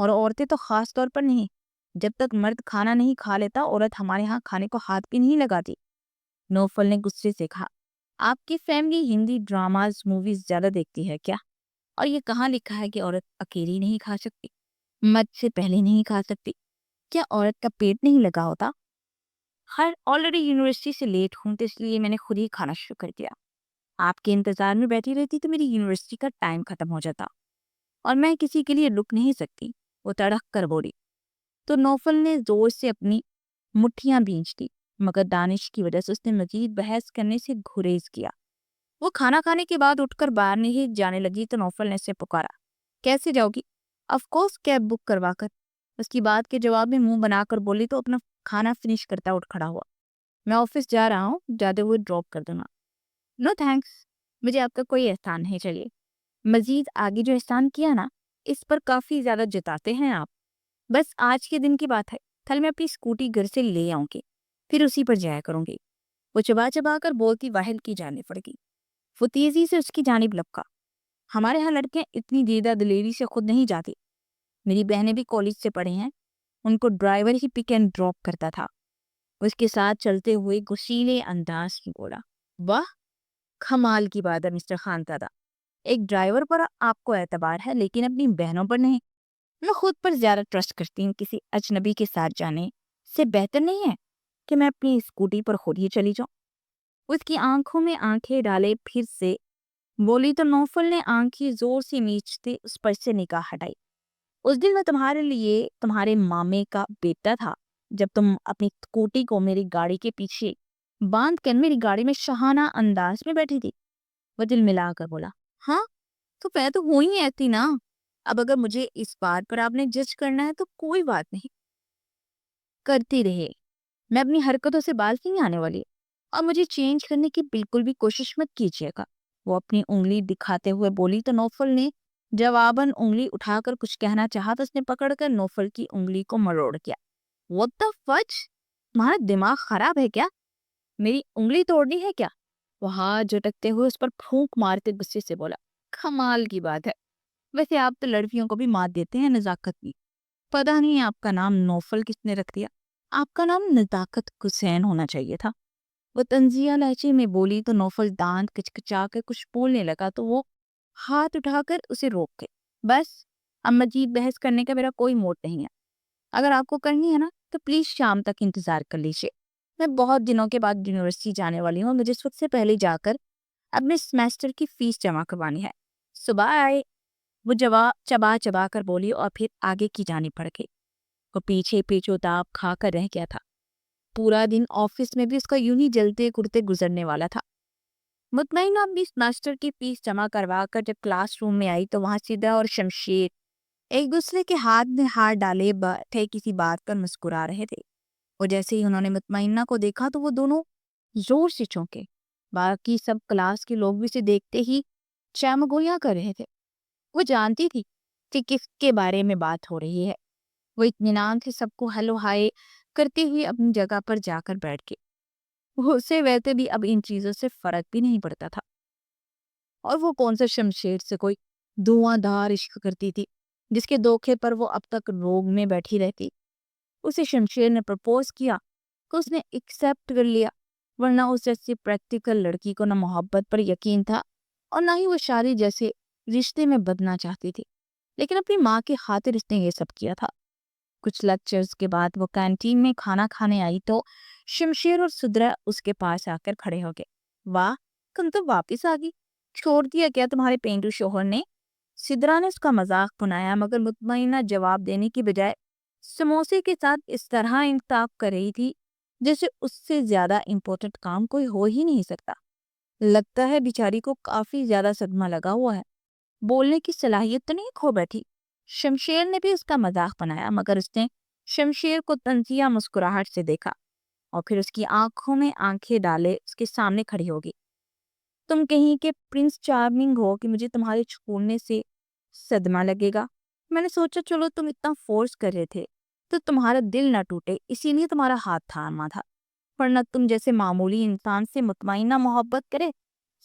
اور عورتیں تو خاص طور پر نہیں۔ جب تک مرد کھانا نہیں کھا لیتا عورت ہمارے ہاں کھانے کو ہاتھ بھی نہیں لگاتی۔ نوفل نے غصے سے کہا، آپ کی فیملی ہندی ڈراماز موویز زیادہ دیکھتی ہے کیا؟ اور یہ کہاں لکھا ہے کہ عورت اکیلی نہیں کھا سکتی، مرد سے پہلے نہیں کھا سکتی؟ کیا عورت کا پیٹ نہیں لگا ہوتا؟ آلریڈی یونیورسٹی سے لیٹ ہوں تو اس لیے میں نے خود ہی کھانا شروع کر دیا۔ آپ کے انتظار میں بیٹھی رہتی تو میری یونیورسٹی کا ٹائم ختم ہو جاتا، اور میں کسی کے لیے رک نہیں سکتی، وہ تڑک کر بولی۔ تو نوفل نے زور سے اپنی مٹھیاں بھینچ دی، مگر دانش کی وجہ سے اس نے مزید بحث کرنے سے گریز کیا۔ وہ کھانا کھانے کے بعد اٹھ کر باہر نہیں جانے لگی تو نوفل نے اسے پکارا، کیسے جاؤ گی؟ آف کورس کیب بک کروا کر۔ اس کی بات کے جواب میں منہ بنا کر بولی تو اپنا کھانا فنش کرتا اٹھ کھڑا ہوا۔ میں آفس جا رہا ہوں، جاتے ہوئے ڈراپ کر دوں گا۔ نو تھینکس، مجھے آپ کا کوئی احسان نہیں چاہیے۔ مزید آگے جو احسان کیا نا، اس پر کافی زیادہ جتاتے ہیں آپ۔ بس آج کے دن کی بات ہے، کل میں اپنی اسکوٹی گھر سے لے آؤں گی، پھر اسی پر جایا کروں گی۔ وہ چبا چبا کر بولتی واحد کی جانب پڑ گئی۔ وہ تیزی سے اس کی جانب لپکا، ہمارے ہاں لڑکیاں اتنی دیدہ دلیری سے خود نہیں جاتی، میری بہنیں بھی کالج سے پڑھی ہیں، ان کو driver he pick and drop کرتا تھا۔ اس کے ساتھ چلتے ہوئے غصیلے انداز میں بولا، واہ کمال کی بات ہے مسٹر خان دادا، ایک ڈرائیور پر آپ کو اعتبار ہے لیکن اپنی بہنوں پر نہیں۔ میں خود پر زیادہ ٹرسٹ کرتی ہوں، کسی اجنبی کے ساتھ جانے سے بہتر نہیں ہے کہ میں اپنی اسکوٹی پر خود ہی چلی جاؤں۔ اس کی آنکھوں میں آنکھیں ڈالے پھر سے بولی تو نوفل نے آنکھیں زور سے میچتے اس پر سے نگاہ ہٹائی۔ اس دن میں تمہارے لیے تمہارے مامے کا بیٹا تھا جب تم اپنی اسکوٹی کو میری گاڑی کے پیچھے باندھ کر میری گاڑی میں شاہانہ انداز میں بیٹھی تھی۔ وہ دل ملا کر بولا، ہاں تو میں تو ہوں ہی ایسی نا۔ اب اگر مجھے اس بات پر آپ نے جج کرنا ہے تو کوئی بات نہیں، کرتی رہے، میں اپنی حرکتوں سے باز نہیں آنے والی، اور مجھے چینج کرنے کی بالکل بھی کوشش مت کیجیے گا۔ وہ اپنی انگلی دکھاتے ہوئے بولی تو نوفل نے جواباً انگلی اٹھا کر کچھ کہنا چاہا تو اس نے پکڑ کر نوفل کی انگلی کو مروڑ دیا۔ What the fudge؟ تمہارا دماغ خراب ہے کیا؟ میری انگلی توڑنی ہے کیا؟ وہ ہاتھ جھٹکتے ہوئے اس پر پھونک مارتے غصے سے بولا، کمال کی بات ہے، ویسے آپ تو لڑکیوں کو بھی مات دیتے ہیں نزاکت کی۔ پتہ نہیں آپ کا نام نوفل کس نے رکھ دیا، آپ کا نام نزاکت حسین ہونا چاہیے تھا۔ وہ طنزیہ لہجے میں بولی تو نوفل دانت کچکچا کر کچھ بولنے لگا تو وہ ہاتھ اٹھا کر اسے روک گئے۔ بس اب مزید بحث کرنے کا میرا کوئی موڈ نہیں ہے، اگر آپ کو کرنی ہے نا تو پلیز شام تک انتظار کر لیجیے، میں بہت دنوں کے بعد یونیورسٹی جانے والی ہوں اور مجھے اس وقت سے پہلے جا کر اپنے سیمیسٹر کی فیس جمع کروانی ہے۔ صبح آئے، وہ چبا چبا کر بولی اور پھر آگے کی جانب بڑھ گئی۔ وہ پیچھے پیچھو تاب کھا کر رہ گیا تھا۔ پورا دن آفس میں بھی اس کا یوں ہی جلتے کرتے گزرنے والا تھا۔ مطمئنہ اپنی سیمیسٹر کی فیس جمع کروا کر جب کلاس روم میں آئی تو وہاں سدرا اور شمشیر ایک دوسرے کے ہاتھ میں ہاتھ ڈالے بیٹھے کسی بات پر مسکرا رہے تھے۔ اور جیسے ہی انہوں نے مطمئنہ کو دیکھا تو وہ دونوں زور سے چونکے۔ باقی سب کلاس کے لوگ بھی اسے دیکھتے ہی چمگویاں کر رہے تھے۔ وہ جانتی تھی کہ کس کے بارے میں بات ہو رہی ہے۔ وہ اطمینان سے سب کو ہیلو ہائے کرتے ہوئے اپنی جگہ پر جا کر بیٹھ گئی۔ وہ اسے ویسے بھی اب ان چیزوں سے فرق بھی نہیں پڑتا تھا، اور وہ کون سا شمشیر سے کوئی دھواں دھار عشق کرتی تھی جس کے دھوکے پر وہ اب تک روگ میں بیٹھی رہتی۔ اسے شمشیر نے پرپوز کیا کہ اس نے ایکسیپٹ کر لیا، ورنہ اس جیسی پریکٹیکل لڑکی کو نہ محبت پر یقین تھا اور نہ ہی وہ شادی جیسے رشتے میں بدنا چاہتی تھی، لیکن اپنی ماں کی خاطر اس نے یہ سب کیا تھا۔ کچھ لیکچرز کے بعد وہ کینٹین میں کھانا کھانے آئی تو شمشیر اور سدرا اس کے پاس آ کر کھڑے ہو گئے۔ واہ تم تو واپس آ گئی، چھوڑ دیا کیا تمہارے پینڈو شوہر نے؟ سدرا نے اس کا مذاق بنایا، مگر مطمئنہ جواب دینے کی بجائے سموسے کے ساتھ اس طرح انتخاب کر رہی تھی جیسے اس سے زیادہ امپورٹنٹ کام کوئی ہو ہی نہیں سکتا۔ لگتا ہے بیچاری کو کافی زیادہ صدمہ لگا ہوا ہے، بولنے کی صلاحیت تو نہیں کھو بیٹھی۔ شمشیر نے بھی اس کا مذاق بنایا، مگر اس نے شمشیر کو طنزیہ مسکراہٹ سے دیکھا اور پھر اس کی آنکھوں میں آنکھیں ڈالے اس کے سامنے کھڑی ہوگی۔ تم کہیں کہ پرنس چارمنگ ہو کہ مجھے تمہارے چھوڑنے سے صدمہ لگے گا؟ میں نے سوچا چلو تم اتنا فورس کر رہے تھے تو تمہارا دل نہ ٹوٹے، اسی لیے تمہارا ہاتھ تھاما تھا، ورنہ تم جیسے معمولی انسان سے مطمئنہ محبت کرے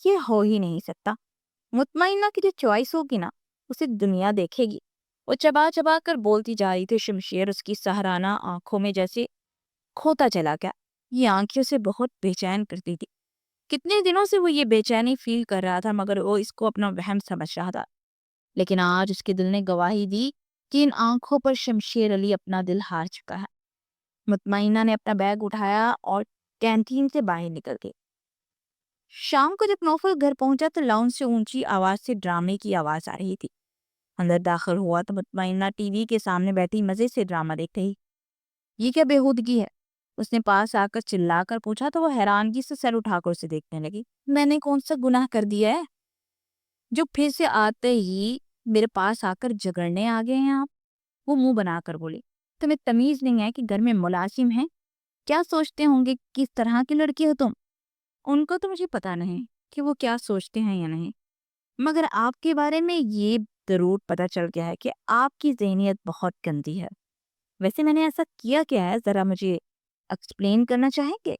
یہ ہو ہی نہیں سکتا۔ مطمئنہ کی جو چوائس ہوگی نا اسے دنیا دیکھے گی، وہ چبا چبا کر بولتی جا رہی تھی، شمشیر اس کی سہرانہ آنکھوں میں جیسے کھوتا چلا گیا۔ یہ آنکھیں اسے بہت بے چین کرتی تھی۔ کتنے دنوں سے وہ یہ بے چینی فیل کر رہا تھا، مگر وہ اس کو اپنا وہم سمجھ رہا تھا۔ لیکن آج اس کے دل نے گواہی دی کہ ان آنکھوں پر شمشیر علی اپنا دل ہار چکا ہے۔ مطمئنہ نے اپنا بیگ اٹھایا اور کینٹین سے باہر نکل گئی۔ شام کو جب نوفل گھر پہنچا تو لاؤنج سے اونچی آواز سے ڈرامے کی آواز آ رہی تھی۔ اندر داخل ہوا تو مطمئنہ ٹی وی کے سامنے بیٹھی مزے سے ڈرامہ دیکھ رہی۔ یہ کیا بےہودگی ہے؟ اس نے پاس آ کر چلا کر پوچھا تو وہ حیرانگی سے سر اٹھا کر اسے دیکھنے لگی۔ میں نے کون سا گناہ کر دیا ہے جو پھر سے آتے ہی میرے پاس آ کر جھگڑنے آ گئے ہیں آپ؟ وہ منہ بنا کر بولی۔ تمہیں تمیز نہیں ہے کہ گھر میں ملازم ہیں؟ کیا سوچتے ہوں گے کس طرح کی لڑکی ہو تم؟ ان کو تو مجھے پتا نہیں کہ وہ کیا سوچتے ہیں یا نہیں، مگر آپ کے بارے میں یہ ضرور پتا چل گیا ہے کہ آپ کی ذہنیت بہت گندی ہے۔ ویسے میں نے ایسا کیا کیا ہے، ذرا مجھے ایکسپلین کرنا چاہیں گے؟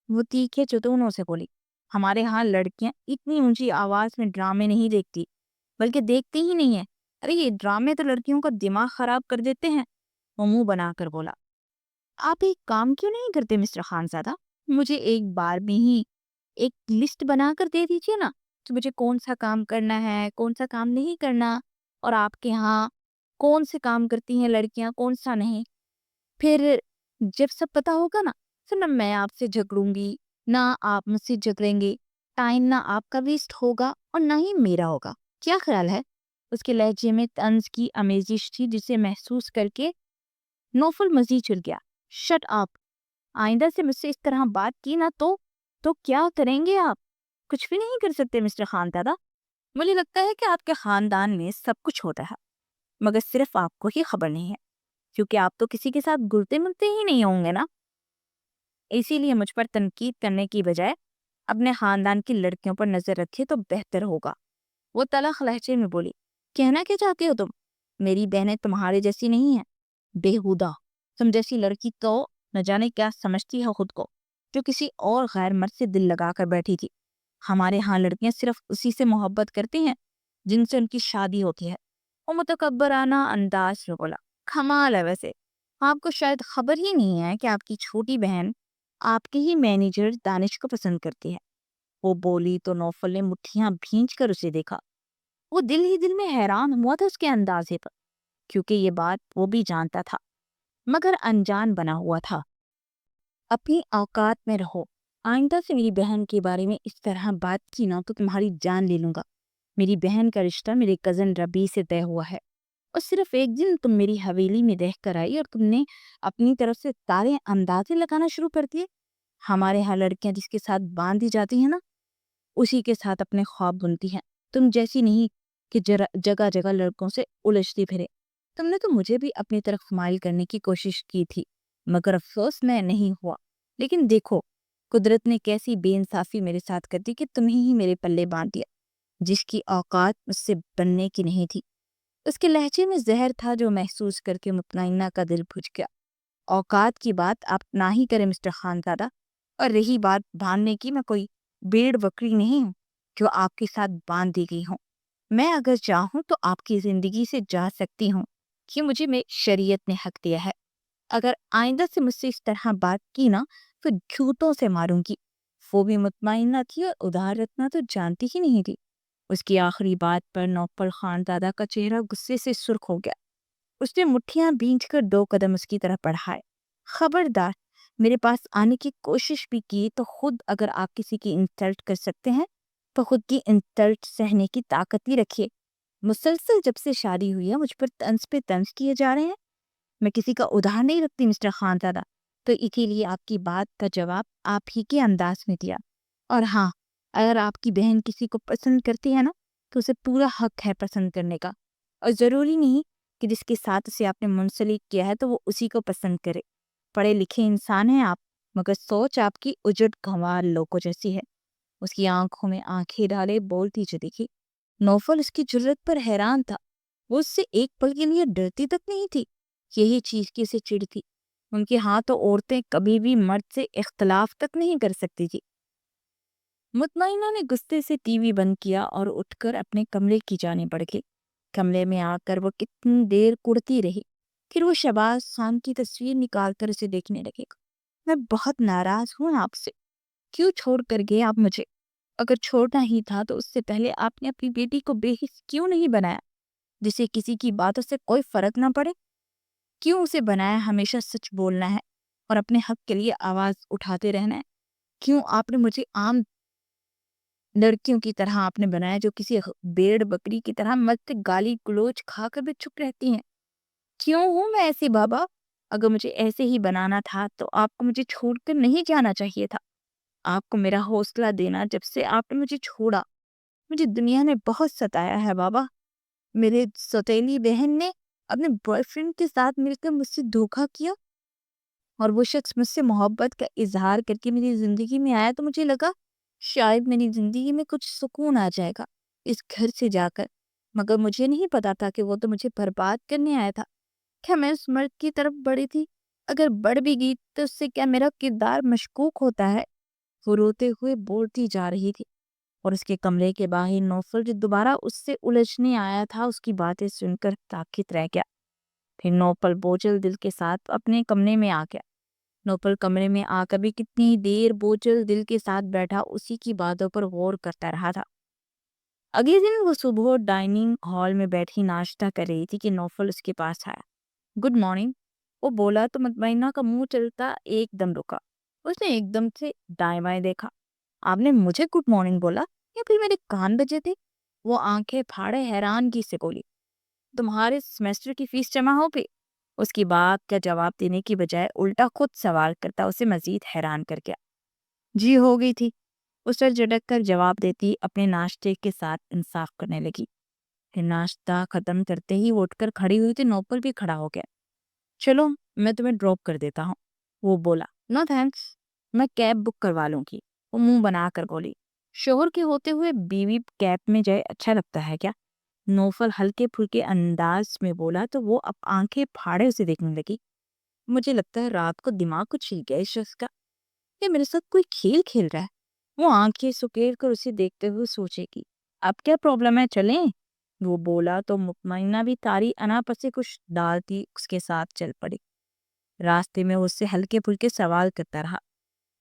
وہ تیکھے چتونوں سے بولی۔ ہمارے ہاں لڑکیاں اتنی اونچی آواز میں ڈرامے نہیں دیکھتی، بلکہ دیکھتی ہی نہیں ہیں۔ ارے یہ ڈرامے تو لڑکیوں کا دماغ خراب کر دیتے ہیں۔ وہ منہ بنا کر بولا۔ آپ ایک کام کیوں نہیں کرتے مسٹر خانزادہ؟ مجھے ایک بار میں ہی ایک لسٹ بنا کر دے دیجیے نا کہ مجھے کون سا کام کرنا ہے، کون سا کام نہیں کرنا، اور آپ کے ہاں کون سے کام کرتی ہیں لڑکیاں، کون سا نہیں۔ پھر جب سب پتا ہوگا نا، پھر نہ میں آپ سے جھگڑوں گی، نہ آپ مجھ سے جھگڑیں گے، ٹائم نہ آپ کا ویسٹ ہوگا اور نہ ہی میرا ہوگا۔ کیا خیال ہے؟ اس کے لہجے میں طنز کی آمیزش تھی جسے محسوس کر کے نوفل مزید چڑ گیا۔ شٹ آپ! آئندہ سے مجھ سے اس طرح بات کی نا تو کیا کریں گے آپ؟ کچھ بھی نہیں کر سکتے مسٹر خان دادا۔ مجھے لگتا ہے کہ آپ کے خاندان میں سب کچھ ہوتا ہے، مگر صرف آپ کو ہی خبر نہیں ہے، کیونکہ آپ تو کسی کے ساتھ گلتے ملتے ہی نہیں ہوں گے نا۔ اسی لیے مجھ پر تنقید کرنے کی بجائے اپنے خاندان کی لڑکیوں پر نظر رکھے تو بہتر ہوگا۔ وہ تلخ لہجے میں بولی۔ کہنا کیا چاہتے ہو تم؟ میری بہنیں تمہارے جیسی نہیں ہیں، بےہودہ۔ تم جیسی لڑکی تو نہ جانے کیا سمجھتی ہے خود کو، جو کسی اور غیر مرد سے دل لگا کر بیٹھی تھی۔ ہمارے ہاں لڑکیاں صرف اسی سے محبت کرتی ہیں جن سے ان کی شادی ہوتی ہے۔ وہ متکبرانہ انداز میں بولا۔ کمال ہے ویسے، آپ کو شاید خبر ہی نہیں ہے کہ آپ کی چھوٹی بہن آپ کے ہی مینیجر دانش کو پسند کرتی ہے۔ وہ بولی تو نوفل نے مٹھیاں بھینچ کر اسے دیکھا۔ وہ دل ہی دل میں حیران ہوا تھا اس کے اندازے پر، کیونکہ یہ بات وہ بھی جانتا تھا مگر انجان بنا ہوا تھا۔ اپنی اوقات میں رہو، آئندہ سے میری بہن کے بارے میں اس طرح بات کی نا تو تمہاری جان لے لوں گا۔ میری بہن کا رشتہ میرے کزن ربی سے طے ہوا ہے، اور صرف ایک دن تم میری حویلی میں رہ کر آئی اور تم نے اپنی طرف سے سارے اندازے لگانا شروع کر دیے۔ ہمارے ہاں لڑکیاں جس کے ساتھ باندھی جاتی ہیں نا، اسی کے ساتھ اپنے خواب بنتی ہیں۔ تم جیسی نہیں کہ جگہ جگہ لڑکوں سے الجھتی پھرے۔ تم نے تو مجھے بھی اپنی طرف مائل کرنے کی کوشش کی تھی، مگر افسوس میں نہیں ہوا۔ لیکن دیکھو قدرت نے کیسی بے انصافی میرے ساتھ کر دی کہ تمہیں ہی میرے پلے باندھ دیا، جس کی اوقات مجھ سے بننے کی نہیں تھی۔ اس کے لہجے میں زہر تھا جو محسوس کر کے مطمئنہ کا دل بھج گیا۔ اوقات کی بات آپ نہ ہی کریں مسٹر خانزادہ، اور رہی بات باندھنے کی، میں کوئی بھیڑ بکری نہیں ہوں جو آپ کے ساتھ باندھ دی گئی ہوں۔ میں اگر چاہوں تو آپ کی زندگی سے جا سکتی ہوں، کہ مجھے شریعت نے حق دیا ہے۔ اگر آئندہ سے مجھ سے اس طرح بات کی نا تو جھوٹوں سے ماروں گی۔ وہ بھی مطمئنہ تھی اور ادھار رکھنا تو جانتی ہی نہیں تھی۔ اس کی آخری بات پر نوفل خانزادہ کا چہرہ غصے سے سرخ ہو گیا۔ اس نے مٹھیاں بھینچ کر 2 قدم اس کی طرف بڑھائے۔ خبردار، میرے پاس آنے کی کوشش بھی کی تو خود اگر آپ کسی کی انسلٹ کر سکتے ہیں تو خود کی انسلٹ سہنے کی طاقت ہی رکھیے۔ مسلسل جب سے شادی ہوئی ہے مجھ پر طنز پہ طنز کیے جا رہے ہیں۔ میں کسی کا ادھار نہیں رکھتی مسٹر خانزادہ، تو اسی لیے آپ کی بات کا جواب آپ ہی کے انداز میں دیا۔ اور ہاں، اگر آپ کی بہن کسی کو پسند کرتی ہے نا تو اسے پورا حق ہے پسند کرنے کا، اور ضروری نہیں کہ جس کے ساتھ اسے آپ نے منسلک کیا ہے تو وہ اسی کو پسند کرے۔ پڑھے لکھے انسان ہیں آپ، مگر سوچ آپ کی اجڑ گنوار لوگوں جیسی ہے۔ اس کی آنکھوں میں آنکھیں ڈالے بولتی چلی گئی۔ نوفل اس کی جرت پر حیران تھا۔ وہ اس سے ایک پل کے لیے ڈرتی تک نہیں تھی، یہی چیز کی اسے چڑ تھی۔ ان کے ہاں تو عورتیں کبھی بھی مرد سے اختلاف تک نہیں کر سکتی تھی۔ مطمئنہ نے غصے سے ٹی وی بند کیا اور اٹھ کر اپنے کمرے کی جانب بڑھ گئی۔ کمرے میں آ کر وہ کتنی دیر کڑتی رہی، پھر وہ شہباز خان کی تصویر نکال کر اسے دیکھنے لگے گا۔ میں بہت ناراض ہوں آپ سے، کیوں چھوڑ کر گئے آپ مجھے؟ اگر چھوڑنا ہی تھا تو اس سے پہلے آپ نے اپنی بیٹی کو بے حس کیوں نہیں بنایا، جسے کسی کی باتوں سے کوئی فرق نہ پڑے؟ کیوں اسے بنایا ہمیشہ سچ بولنا ہے اور اپنے حق کے لیے آواز اٹھاتے رہنا ہے؟ کیوں آپ نے مجھے عام لڑکیوں کی طرح آپ نے بنایا جو کسی بیڑ بکری کی طرح مست گالی گلوچ کھا کر بھی چپ رہتی ہیں؟ کیوں ہوں میں ایسی بابا؟ اگر مجھے ایسے ہی بنانا تھا تو آپ کو مجھے چھوڑ کر نہیں جانا چاہیے تھا۔ آپ کو میرا حوصلہ دینا، جب سے آپ نے مجھے چھوڑا مجھے دنیا نے بہت ستایا ہے بابا۔ میرے سوتیلی بہن نے اپنے بوائے فرینڈ کے ساتھ مل کر مجھ سے دھوکا کیا، اور وہ شخص مجھ سے محبت کا اظہار کر کے میری زندگی میں آیا تو مجھے لگا شاید میری زندگی میں کچھ سکون آ جائے گا اس گھر سے جا کر، مگر مجھے نہیں پتا تھا کہ وہ تو مجھے برباد کرنے آیا تھا۔ کیا میں اس مرد کی طرف بڑھی تھی؟ اگر بڑھ بھی گئی تو اس سے کیا میرا کردار مشکوک ہوتا ہے؟ وہ روتے ہوئے بولتی جا رہی تھی، اور اس کے کمرے کے باہر نوفل جو دوبارہ اس سے الجھنے آیا تھا اس کی باتیں سن کر ساکت رہ گیا۔ پھر نوفل بوجھل دل کے ساتھ اپنے کمرے میں آ گیا۔ نوفل کمرے میں آ کر بھی کتنی دیر بوجھل دل کے ساتھ بیٹھا اسی کی باتوں پر غور کرتا رہا تھا۔ اگلے دن وہ صبح ڈائننگ ہال میں بیٹھی ناشتہ کر رہی تھی کہ نوفل اس کے پاس آیا۔ گڈ مارننگ، وہ بولا تو مطمئنہ کا منہ چلتا ایک دم رکا۔ اس نے ایک دم سے دائیں بائیں دیکھا۔ آپ نے مجھے گڈ مارننگ بولا یا پھر میرے کان بجے تھے؟ وہ آنکھیں پھاڑے حیرانگی سے بولی۔ تمہارے سیمسٹر کی فیس جمع ہو گئی؟ اس کی بات کا جواب دینے کی بجائے الٹا خود سوال کرتا اسے مزید حیران کر گیا۔ جی ہو گئی تھی، اس پر جھٹک کر جواب دیتی اپنے ناشتے کے ساتھ انصاف کرنے لگی۔ پھر ناشتہ ختم کرتے ہی وہ اٹھ کر کھڑی ہوئی تو نوفل بھی کھڑا ہو گیا۔ چلو میں تمہیں ڈراپ کر دیتا ہوں، وہ بولا۔ نو تھینکس، میں کیب بک کروا لوں گی، وہ منہ بنا کر بولی۔ شوہر کے ہوتے ہوئے بیوی کیب میں جائے اچھا لگتا ہے کیا؟ نوفل ہلکے پھلکے انداز میں بولا تو وہ اب آنکھیں پھاڑے اسے دیکھنے لگی۔ مجھے لگتا ہے رات کو دماغ کو چھل گیا اس شخص کا، یہ میرے ساتھ کوئی کھیل کھیل رہا ہے۔ وہ آنکھیں سکیڑ کر اسے دیکھتے ہوئے سوچے گی اب کیا پرابلم ہے، چلیں؟ وہ بولا تو مطمئنہ بھی تاری انا پر سے کچھ ڈالتی اس کے ساتھ چل پڑی۔ راستے میں اس سے ہلکے پھلکے سوال کرتا رہا۔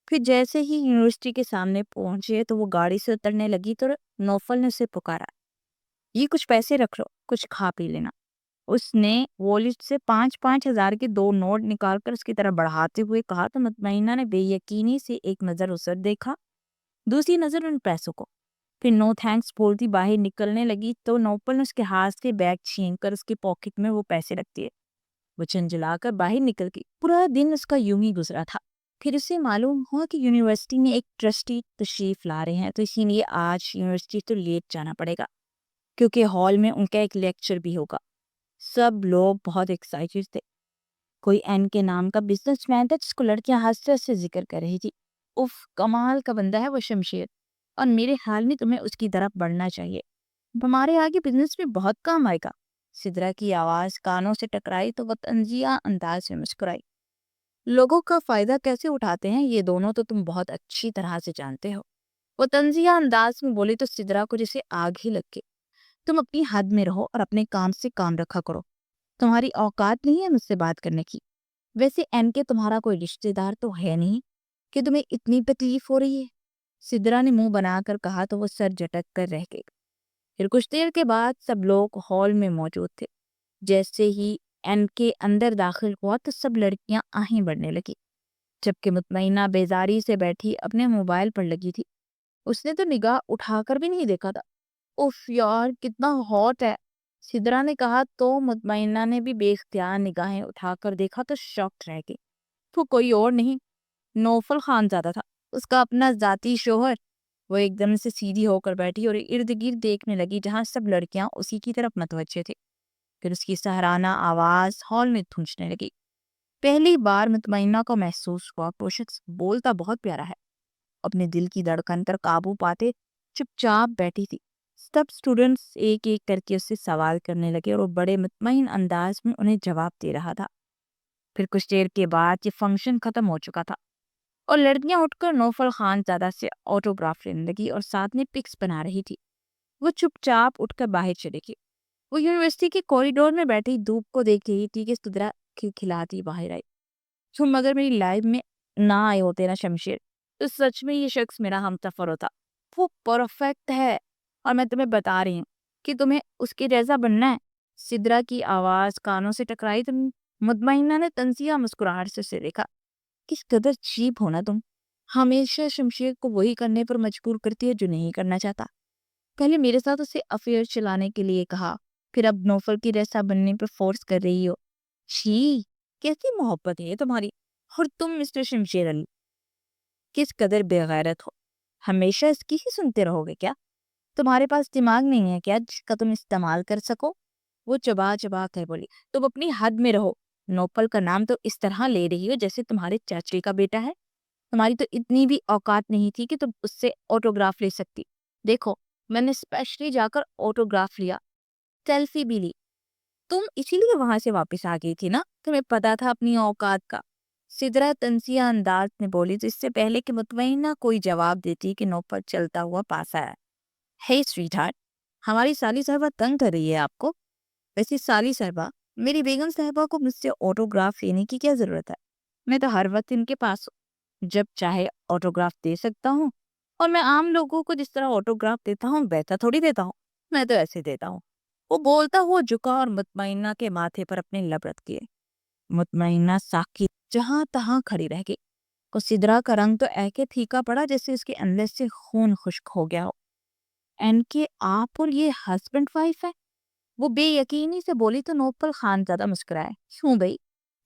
پھر جیسے ہی یونیورسٹی کے سامنے پہنچے تو وہ گاڑی سے اترنے لگی تو نوفل نے اسے پکارا۔ یہ کچھ پیسے رکھ لو، کچھ کھا پی لینا۔ اس نے والیٹ سے 5,000 کے 2 نوٹ نکال کر اس کی طرف بڑھاتے ہوئے کہا تو مطمئنہ نے بے یقینی سے ایک نظر اس پر دیکھا، دوسری نظر ان پیسوں کو، پھر نو تھینکس بولتی باہر نکلنے لگی تو نوفل نے اس کے ہاتھ سے بیگ چھین کر اس کے پاکٹ میں وہ پیسے رکھ دیے۔ وہ چنچلا کر باہر نکل گئی۔ پورا دن اس کا یوں ہی گزرا تھا۔ پھر اسے معلوم ہوا کہ یونیورسٹی میں ایک ٹرسٹی تشریف لا رہے ہیں تو اسی لیے آج یونیورسٹی تو لیٹ جانا پڑے گا، کیونکہ ہال میں ان کا ایک لیکچر بھی ہوگا۔ سب لوگ بہت ایکسائٹڈ تھے۔ کوئی این کے نام کا بزنس مین تھا جس کو لڑکیاں ہنستے سے ذکر کر رہی تھی۔ اف، کمال کا بندہ ہے وہ شمشیر، اور میرے خیال میں تمہیں اس کی طرف بڑھنا چاہیے، ہمارے آگے بزنس میں بہت کام آئے گا۔ سدرا کی آواز کانوں سے ٹکرائی تو وہ طنزیہ انداز میں مسکرائی۔ لوگوں کا فائدہ کیسے اٹھاتے ہیں یہ دونوں تو تم بہت اچھی طرح سے جانتے ہو، وہ طنزیہ انداز میں بولی تو سدرا کو جیسے آگ ہی لگ گئی۔ تم اپنی حد میں رہو اور اپنے کام سے کام رکھا کرو، تمہاری اوقات نہیں ہے مجھ سے بات کرنے کی۔ ویسے این کے تمہارا کوئی رشتہ دار تو ہے نہیں کہ تمہیں اتنی تکلیف ہو رہی ہے، سدرا نے منہ بنا کر کہا تو وہ سر جھٹک کر رہ گئی۔ پھر کچھ دیر کے بعد سب لوگ ہال میں موجود تھے۔ جیسے ہی این کے اندر داخل ہوا تو سب لڑکیاں آہیں بڑھنے لگی، جبکہ مطمئنہ بیزاری سے بیٹھی اپنے موبائل پر لگی تھی۔ اس نے تو نگاہ اٹھا کر بھی نہیں دیکھا تھا۔ اف یار کتنا ہاٹ ہے، سدرا نے کہا تو مطمئنہ نے بھی بے اختیار نگاہیں اٹھا کر دیکھا تو شاکڈ رہ گئی۔ وہ کوئی اور نہیں، نوفل خان زادہ تھا، اس کا اپنا ذاتی شوہر۔ وہ ایک دم سے سیدھی ہو کر بیٹھی اور ارد گرد دیکھنے لگی جہاں سب لڑکیاں اسی کی طرف متوجہ تھے۔ پھر اس کی سہرانہ آواز ہال میں گونجنے لگی۔ پہلی بار مطمئنہ کو محسوس ہوا کہ وہ شخص بولتا بہت پیارا ہے۔ اپنے دل کی دھڑکن پر قابو پاتے چپ چاپ بیٹھی تھی۔ سب اسٹوڈنٹس ایک ایک کر کے اس سے سوال کرنے لگے اور وہ بڑے مطمئن انداز میں انہیں جواب دے رہا تھا۔ پھر کچھ دیر کے بعد یہ فنکشن ختم ہو چکا تھا اور لڑکیاں اٹھ کر نوفل خان زادہ سے آٹوگراف لینے لگی اور ساتھ میں پکس بنا رہی تھی۔ وہ چپ چاپ اٹھ کر باہر چلے گی۔ وہ یونیورسٹی کے کوریڈور میں بیٹھی دھوپ کو دیکھ رہی تھی کہ سدرا کھلکھلاتی باہر آئی. تم اگر میری لائف میں نہ آئے ہوتے نا شمشیر، تو سچ میں یہ شخص میرا ہم سفر ہوتا. وہ پرفیکٹ ہے اور میں تمہیں بتا رہی ہوں کہ تمہیں اس کے جیسا بننا ہے. سدرا کی آواز کانوں سے ٹکرائی تو مطمئنہ نے تنزیہ مسکراہٹ سے اسے دیکھا. کس قدر چیپ ہونا تم. ہمیشہ شمشیر کو وہی کرنے پر مجبور کرتی ہے جو نہیں کرنا چاہتا. پہلے میرے ساتھ اسے افیئر چلانے کے لیے کہا، پھر اب نوفل کی جیسا بننے پر فورس کر رہی ہو. چھی، کیسی محبت ہے یہ تمہاری. اور تم مسٹر شمشیر علی کس قدر بے غیرت ہو. ہمیشہ اس کی ہی سنتے رہو گے کیا؟ تمہارے پاس دماغ نہیں ہے کیا جس کا تم استعمال کر سکو؟ وہ چبا چبا کر بولی. تم اپنی حد میں رہو. نوفل کا نام تو اس طرح لے رہی ہو جیسے تمہارے چاچے کا بیٹا ہے. تمہاری تو اتنی بھی اوقات نہیں تھی کہ تم اس سے آٹوگراف لے سکتی. دیکھو، میں نے اسپیشلی جا کر آٹوگراف لیا، سیلفی بھی لی. تم اسی لیے وہاں سے واپس آ گئی تھی نا، تمہیں پتا تھا اپنی اوقات کا. سدرا تنزیہ انداز میں بولی تو اس سے پہلے کہ مطمئنہ کوئی جواب دیتی کہ نوفل چلتا ہوا پاس آیا. ہے سویٹ ہارٹ، ہماری سالی صاحبہ تنگ کر رہی ہے آپ کو. ویسے سالی صاحبہ، میری بیگم صاحبہ کو مجھ سے آٹوگراف لینے کی کیا ضرورت ہے؟ میں تو ہر وقت ان کے پاس ہوں، جب چاہے آٹوگراف دے سکتا ہوں. اور میں عام لوگوں کو جس طرح آٹوگراف دیتا ہوں ویسا تھوڑی دیتا ہوں، میں تو ایسے دیتا ہوں. وہ بولتا ہوا جھکا اور مطمئنہ کے ماتھے پر اپنے لب رکھ دیے. مطمئنہ ساکت جہاں تہاں کھڑی رہ گئی. کو سدرا کا رنگ تو ایکے پھیکا پڑا جیسے اس کے اندر سے خون خشک ہو گیا ہو. این کے آپ اور یہ ہسبینڈ وائف ہے؟ وہ بے یقینی سے بولی تو نوفل خان زیادہ مسکرائے. کیوں بھائی،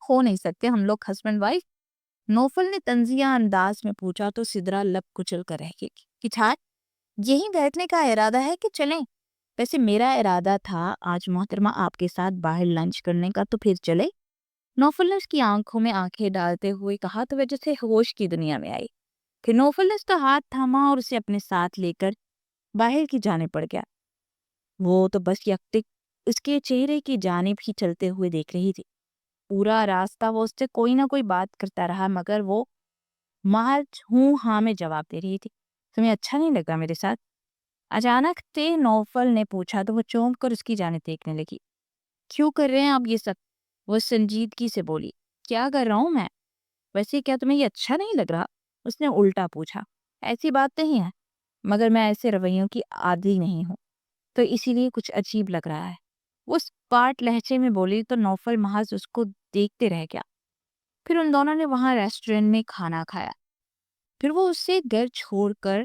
ہو نہیں سکتے ہم لوگ ہسبینڈ وائف؟ نوفل نے تنزیہ انداز میں پوچھا تو سدرا لب کچل کر رہ گئی. کچھار یہی بیٹھنے کا ارادہ ہے کہ چلیں؟ ویسے میرا ارادہ تھا آج محترمہ آپ کے ساتھ باہر لنچ کرنے کا، تو پھر چلے. نوفل نے اس کی آنکھوں میں آنکھیں ڈالتے ہوئے کہا تو وہ جیسے ہوش کی دنیا میں آئی. پھر نوفل نے اس کا ہاتھ تھاما اور اسے اپنے ساتھ لے کر باہر کی جانب پڑ گیا. وہ تو بس یکٹک اس کے چہرے کی جانب ہی چلتے ہوئے دیکھ رہی تھی. پورا راستہ وہ اس سے کوئی نہ کوئی بات کرتا رہا مگر وہ محض ہوں ہاں میں جواب دے رہی تھی. تمہیں اچھا نہیں لگا میرے ساتھ؟ اچانک سے نوفل نے پوچھا تو وہ چونک کر اس کی جانب دیکھنے لگی. کیوں کر رہے ہیں آپ یہ سب؟ وہ سنجیدگی سے بولی. کیا کر رہا ہوں میں؟ ویسے کیا تمہیں یہ اچھا نہیں لگ رہا؟ اس نے الٹا پوچھا. ایسی بات نہیں ہے، مگر میں ایسے رویوں کی عادی نہیں ہوں تو اسی لیے کچھ عجیب لگ رہا ہے. وہ اسپاٹ لہجے میں بولی تو نوفل محض اس کو دیکھتے رہ گیا. پھر ان دونوں نے وہاں ریسٹورنٹ میں کھانا کھایا. پھر وہ اسے گھر چھوڑ کر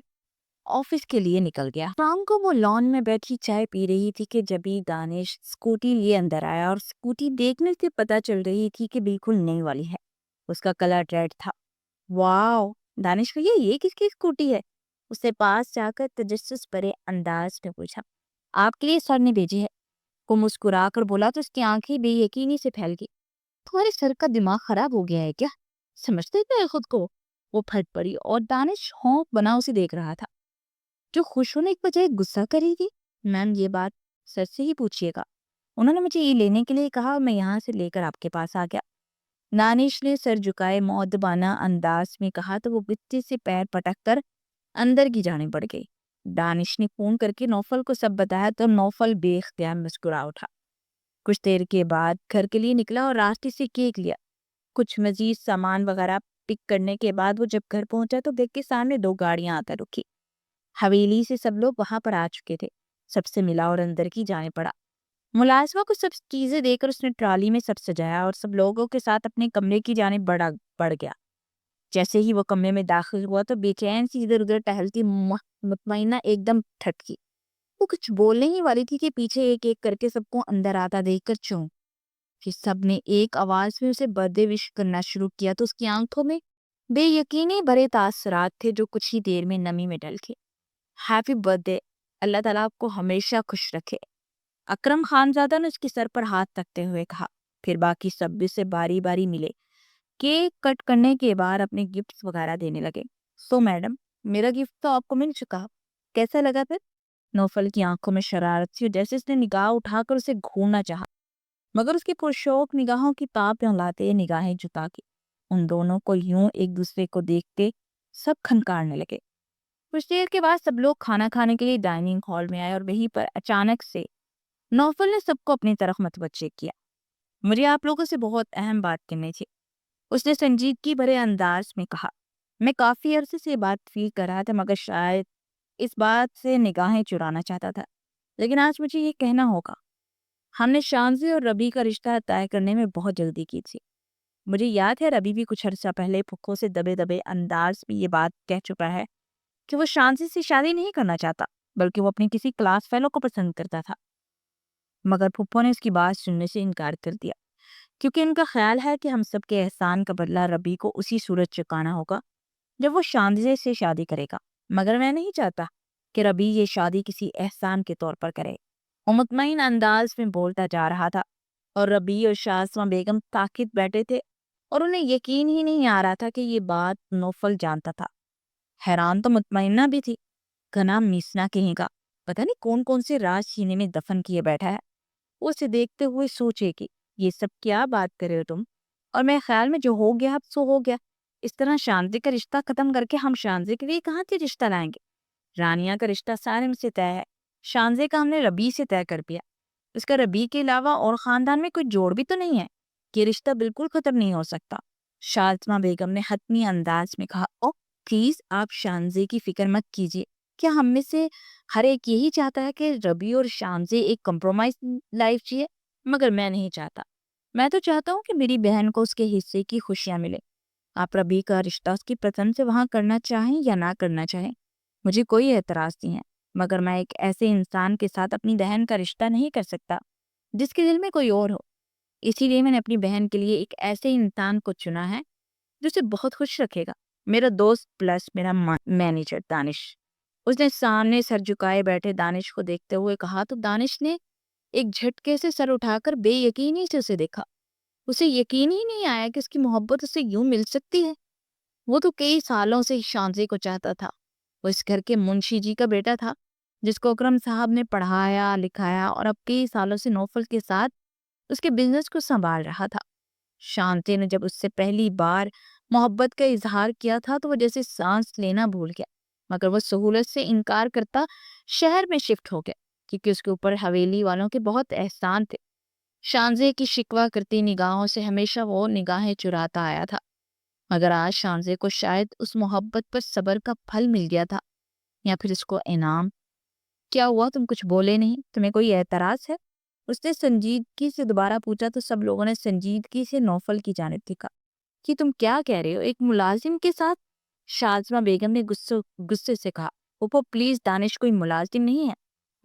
آفس کے لیے نکل گیا. شام کو وہ لان میں بیٹھی چائے پی رہی تھی کہ جبھی دانش اسکوٹی لیے اندر آیا اور اسکوٹی دیکھنے سے پتہ چل رہی تھی کہ بالکل نئی والی ہے. اس کا کلر ریڈ تھا. واو دانش بھیا، یہ کس کی اسکوٹی ہے؟ اس سے پاس جا کر تجسس بھرے انداز میں پوچھا. آپ کے لیے سر نے بھیجی ہے. وہ مسکرا کر بولا تو اس کی آنکھیں بے یقینی سے پھیل گئی. تمہارے سر کا دماغ خراب ہو گیا ہے کیا؟ سمجھتے تھے خود کو؟ وہ پھٹ پڑی اور دانش ہونک بنا اسے دیکھ رہا تھا جو خوش ہونے کے بجائے غصہ کری تھی. میم یہ بات سر سے ہی پوچھیے گا، انہوں نے مجھے یہ لینے کے لیے کہا اور میں یہاں سے لے کر آپ کے پاس آ گیا. دانش نے سر جھکائے مؤدبانہ انداز میں کہا تو وہ بچے سے پیر پٹک کر اندر کی جانب بڑھ گئی. دانش نے فون کر کے نوفل کو سب بتایا تو نوفل بے اختیار مسکرا اٹھا. کچھ دیر کے بعد گھر کے لیے نکلا اور راستے سے کیک لیا. کچھ مزید سامان وغیرہ پک کرنے کے بعد وہ جب گھر پہنچا تو گھر کے سامنے 2 گاڑیاں آ کر رکی. حویلی سے سب لوگ وہاں پر آ چکے تھے. سب سے ملا اور اندر کی جانب پڑا. ملازمہ کو سب چیزیں دے کر اس نے ٹرالی میں سب سجایا اور سب لوگوں کے ساتھ اپنے کمرے کی جانب بڑھ گیا. جیسے ہی وہ کمرے میں داخل ہوا تو بے چین سی ادھر ادھر ٹہلتی مطمئنہ ایک دم تھٹکی. وہ کچھ بولنے ہی والی تھی کہ پیچھے ایک ایک کر کے سب کو اندر آتا دیکھ کر چونک. پھر سب نے ایک آواز میں اسے برتھ ڈے وش کرنا شروع کیا تو اس کی آنکھوں میں بے یقینی بھرے تاثرات تھے جو کچھ ہی دیر میں نمی میں ڈل گئے. ہیپی برتھ ڈے، اللہ تعالیٰ آپ کو ہمیشہ خوش رکھے، اکرم خانزادہ نے اس کے سر پر ہاتھ رکھتے ہوئے کہا. پھر باقی سب سے باری باری ملے. کیک کٹ کرنے کے بعد اپنے گفٹس وغیرہ دینے لگے. سو میڈم، میرا گفٹ تو آپ کو مل چکا، کیسا لگا پھر؟ نوفل کی آنکھوں میں شرارت تھی جیسے اس نے نگاہ اٹھا کر اسے گھورنا چاہا مگر اس کی پرشوق نگاہوں کی تاب لاتے نگاہیں جھکا کے ان دونوں کو یوں ایک دوسرے کو دیکھتے سب کھنکارنے لگے. کچھ دیر کے بعد سب لوگ کھانا کھانے کے لیے ڈائننگ ہال میں آئے اور وہیں پر اچانک سے نوفل نے سب کو اپنی طرف متوجہ کیا۔ مجھے آپ لوگوں سے بہت اہم بات کرنی تھی، اس نے سنجیدگی بھرے انداز میں کہا۔ میں کافی عرصے سے یہ بات فیل کر رہا تھا، مگر شاید اس بات سے نگاہیں چرانا چاہتا تھا، لیکن آج مجھے یہ کہنا ہوگا۔ ہم نے شانزی اور ربی کا رشتہ طے کرنے میں بہت جلدی کی تھی۔ مجھے یاد ہے ربی بھی کچھ عرصہ پہلے پھکھو سے دبے دبے انداز میں یہ بات کہہ چکا ہے کہ وہ شانزی سے شادی نہیں کرنا چاہتا، بلکہ وہ اپنی کسی کلاس فیلو کو پسند کرتا تھا۔ مگر پھپھو نے اس کی بات سننے سے انکار کر دیا، کیونکہ ان کا خیال ہے کہ ہم سب کے احسان کا بدلہ ربی کو اسی صورت چکانا ہوگا جب وہ شانزی سے شادی کرے گا۔ مگر میں نہیں چاہتا کہ ربی یہ شادی کسی احسان کے طور پر کرے۔ وہ مطمئن انداز میں بولتا جا رہا تھا، اور ربی اور شازمہ بیگم ساکت بیٹھے تھے، اور انہیں یقین ہی نہیں آ رہا تھا کہ یہ بات نوفل جانتا تھا۔ حیران تو مطمئنہ بھی تھی، گھنا میسنا کہیں کا، پتہ نہیں کون کون سے راز سینے میں دفن کیے بیٹھا ہے۔ وہ اسے دیکھتے ہوئے سوچے کہ یہ سب کیا بات کرے ہو تم، اور میرے خیال میں جو ہو گیا اب سو ہو گیا۔ اس طرح شانزی کا رشتہ ختم کر کے ہم شانزی کے لیے کہاں سے رشتہ لائیں گے؟ رانیہ کا رشتہ سارم سے طے ہے، شانزی کا ہم نے ربی سے طے کر دیا۔ اس کا ربی کے علاوہ اور خاندان میں کوئی جوڑ بھی تو نہیں ہے، یہ رشتہ بالکل ختم نہیں ہو سکتا۔ شازمہ بیگم نے حتمی انداز میں کہا، او پلیز آپ شانزی کی فکر مت کیجیے، کیا ہم میں سے ہر ایک یہی چاہتا ہے کہ ربی اور شانزی ایک کمپرومائز لائف جیے؟ مگر میں نہیں چاہتا۔ میں تو چاہتا ہوں کہ میری بہن کو اس کے حصے کی خوشیاں ملے۔ آپ ربی کا رشتہ اس کی پسند سے وہاں کرنا چاہیں یا نہ کرنا چاہیں، مجھے کوئی اعتراض نہیں ہے، مگر میں ایک ایسے انسان کے ساتھ اپنی بہن کا رشتہ نہیں کر سکتا جس کے دل میں کوئی اور ہو۔ اسی لیے میں نے اپنی بہن کے لیے ایک ایسے انسان کو چنا ہے جو اسے بہت خوش رکھے گا، میرا دوست پلس میرا مینیجر دانش۔ اس نے سامنے سر جھکائے بیٹھے دانش کو دیکھتے ہوئے کہا تو دانش نے ایک جھٹکے سے سر اٹھا کر بے یقینی سے اسے دیکھا۔ اسے یقین ہی نہیں آیا کہ اس کی محبت اسے یوں مل سکتی ہے۔ وہ تو کئی سالوں سے شانزی کو چاہتا تھا۔ وہ اس گھر کے منشی جی کا بیٹا تھا، جس کو اکرم صاحب نے پڑھایا لکھایا اور اب کئی سالوں سے نوفل کے ساتھ اس کے بزنس کو سنبھال رہا تھا۔ شانتی نے جب اس سے پہلی بار محبت کا اظہار کیا تھا تو وہ جیسے سانس لینا بھول گیا، مگر وہ سہولت سے انکار کرتا شہر میں شفٹ ہو گیا، کیونکہ اس کے اوپر حویلی والوں کے بہت احسان تھے۔ شانزی کی شکوہ کرتی نگاہوں سے ہمیشہ وہ نگاہیں چراتا آیا تھا، مگر آج شانزی کو شاید اس محبت پر صبر کا پھل مل گیا تھا، یا پھر اس کو انعام۔ کیا ہوا، تم کچھ بولے نہیں؟ تمہیں کوئی اعتراض ہے؟ اس نے سنجیدگی سے دوبارہ پوچھا تو سب لوگوں نے سنجیدگی سے نوفل کی جانب دیکھا کہ تم کیا کہہ رہے ہو، ایک ملازم کے ساتھ؟ شازمہ بیگم نے غصے سے کہا، پھپھو پلیز، دانش کوئی ملازم نہیں ہے،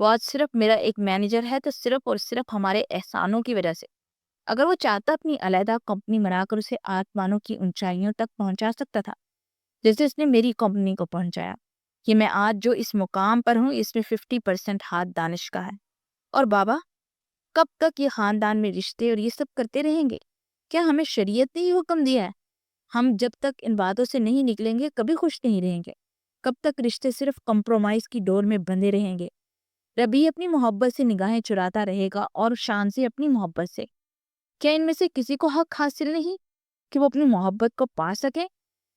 وہ آج صرف میرا ایک مینیجر ہے، تو صرف اور صرف ہمارے احسانوں کی وجہ سے۔ اگر وہ چاہتا اپنی علیحدہ کمپنی بنا کر اسے آسمانوں کی اونچائیوں تک پہنچا سکتا تھا، جیسے اس نے میری کمپنی کو پہنچایا۔ کہ میں آج جو اس مقام پر ہوں اس میں 50% ہاتھ دانش کا ہے۔ اور بابا، کب تک یہ خاندان میں رشتے اور یہ سب کرتے رہیں گے؟ کیا ہمیں شریعت نے یہ حکم دیا ہے؟ ہم جب تک ان باتوں سے نہیں نکلیں گے کبھی خوش نہیں رہیں گے۔ کب تک رشتے صرف کمپرومائز کی ڈور میں بندھے رہیں گے؟ ربی اپنی محبت سے نگاہیں چراتا رہے گا اور شانزی اپنی محبت سے۔ کیا ان میں سے کسی کو حق حاصل نہیں کہ وہ اپنی محبت کو پا سکے؟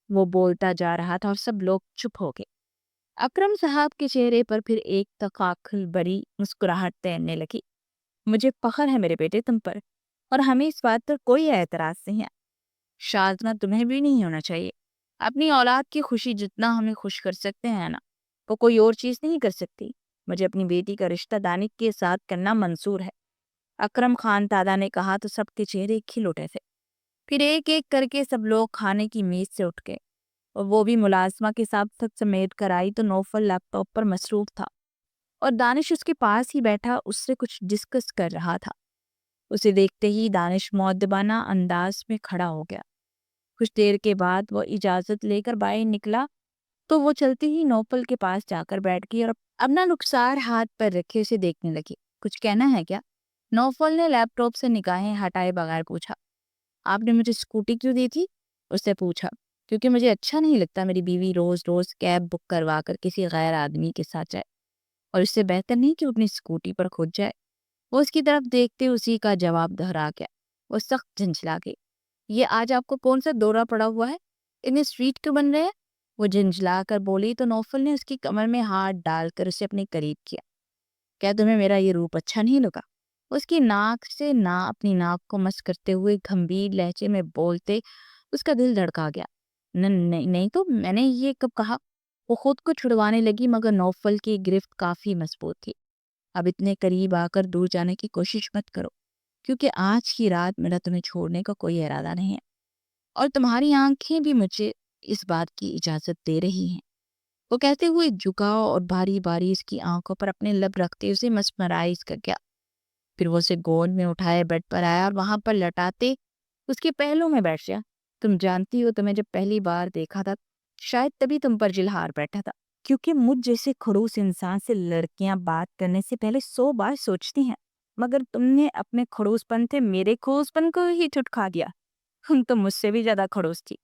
وہ بولتا جا رہا تھا اور سب لوگ چپ ہو گئے۔ اکرم صاحب کے چہرے پر پھر ایک تخاخل بری مسکراہٹ تیرنے لگی۔ مجھے فخر ہے میرے بیٹے تم پر، اور ہمیں اس بات پر کوئی اعتراض نہیں ہے۔ شازمہ، تمہیں بھی نہیں ہونا چاہیے۔ اپنی اولاد کی خوشی جتنا ہمیں خوش کر سکتے ہیں نا، وہ کوئی اور چیز نہیں کر سکتی۔ مجھے اپنی بیٹی کا رشتہ دانش کے ساتھ کرنا منظور ہے۔ اکرم خان دادا نے کہا تو سب کے چہرے کھل اٹھے تھے۔ پھر ایک ایک کر کے سب لوگ کھانے کی میز سے اٹھ گئے، اور وہ بھی ملازمہ کے ساتھ سب سمیٹ کر آئی تو نوفل لیپ ٹاپ پر مصروف تھا، اور دانش اس کے پاس ہی بیٹھا اس سے کچھ ڈسکس کر رہا تھا۔ اسے دیکھتے ہی دانش مؤدبانہ انداز میں کھڑا ہو گیا۔ کچھ دیر کے بعد وہ اجازت لے کر باہر نکلا تو وہ چلتی ہی نوفل کے پاس جا کر بیٹھ گئی اور اپنا رخسار ہاتھ پر رکھے اسے دیکھنے لگی۔ کچھ کہنا ہے کیا؟ نوفل نے لیپ ٹاپ سے نگاہیں ہٹائے بغیر پوچھا۔ آپ نے مجھے اسکوٹی کیوں دی تھی؟ اس سے پوچھا۔ کیونکہ مجھے اچھا نہیں لگتا میری بیوی روز روز کیب بک کروا کر کسی غیر آدمی کے ساتھ جائے، اور اس سے بہتر نہیں کہ اپنی اسکوٹی پر خود جائے۔ وہ اس کی طرف دیکھتے اسی کا جواب دہرا گیا۔ وہ سخت جھنجھلا گئی۔ یہ آج آپ کو کون سا دورہ پڑا ہوا ہے؟ اتنے اسٹریٹ کیوں بن رہے ہیں؟ وہ جھنجھلا کر بولی تو نوفل نے اس کی کمر میں ہاتھ ڈال کر اسے اپنے قریب کیا۔ کیا تمہیں میرا یہ روپ اچھا نہیں لگا؟ اس کی ناک سے اپنی ناک کو مس کرتے ہوئے گھمبیر لہجے میں بولتے اس کا دل دھڑکا گیا۔ نہیں نہیں تو میں نے یہ کب کہا؟ وہ خود کو چھڑوانے لگی مگر نوفل کی گرفت کافی مضبوط تھی۔ اب اتنے قریب آ کر دور جانے کی کوشش مت کرو، کیونکہ آج کی رات میرا تمہیں چھوڑنے کا کوئی ارادہ نہیں ہے، اور تمہاری آنکھیں بھی مجھے اس بات کی اجازت دے رہی ہیں۔ وہ کہتے ہوئے جھکا اور باری باری اس کی آنکھوں پر اپنے لب رکھتے اسے مسمرائز کر گیا۔ پھر وہ اسے گود میں اٹھائے بیڈ پر آیا اور وہاں پر لٹاتے اس کے پہلو میں بیٹھ گیا۔ تم جانتی ہو، تمہیں جب پہلی بار دیکھا تھا شاید تبھی تم پر جلہار بیٹھا تھا، کیونکہ مجھ جیسے خڑوس انسان سے لڑکیاں بات کرنے سے پہلے 100 بار سوچتی ہیں، مگر تم نے اپنے خڑوس پن سے میرے خڑوس پن کو ہی ٹھٹکا دیا۔ تو مجھ سے بھی زیادہ خڑوس تھی۔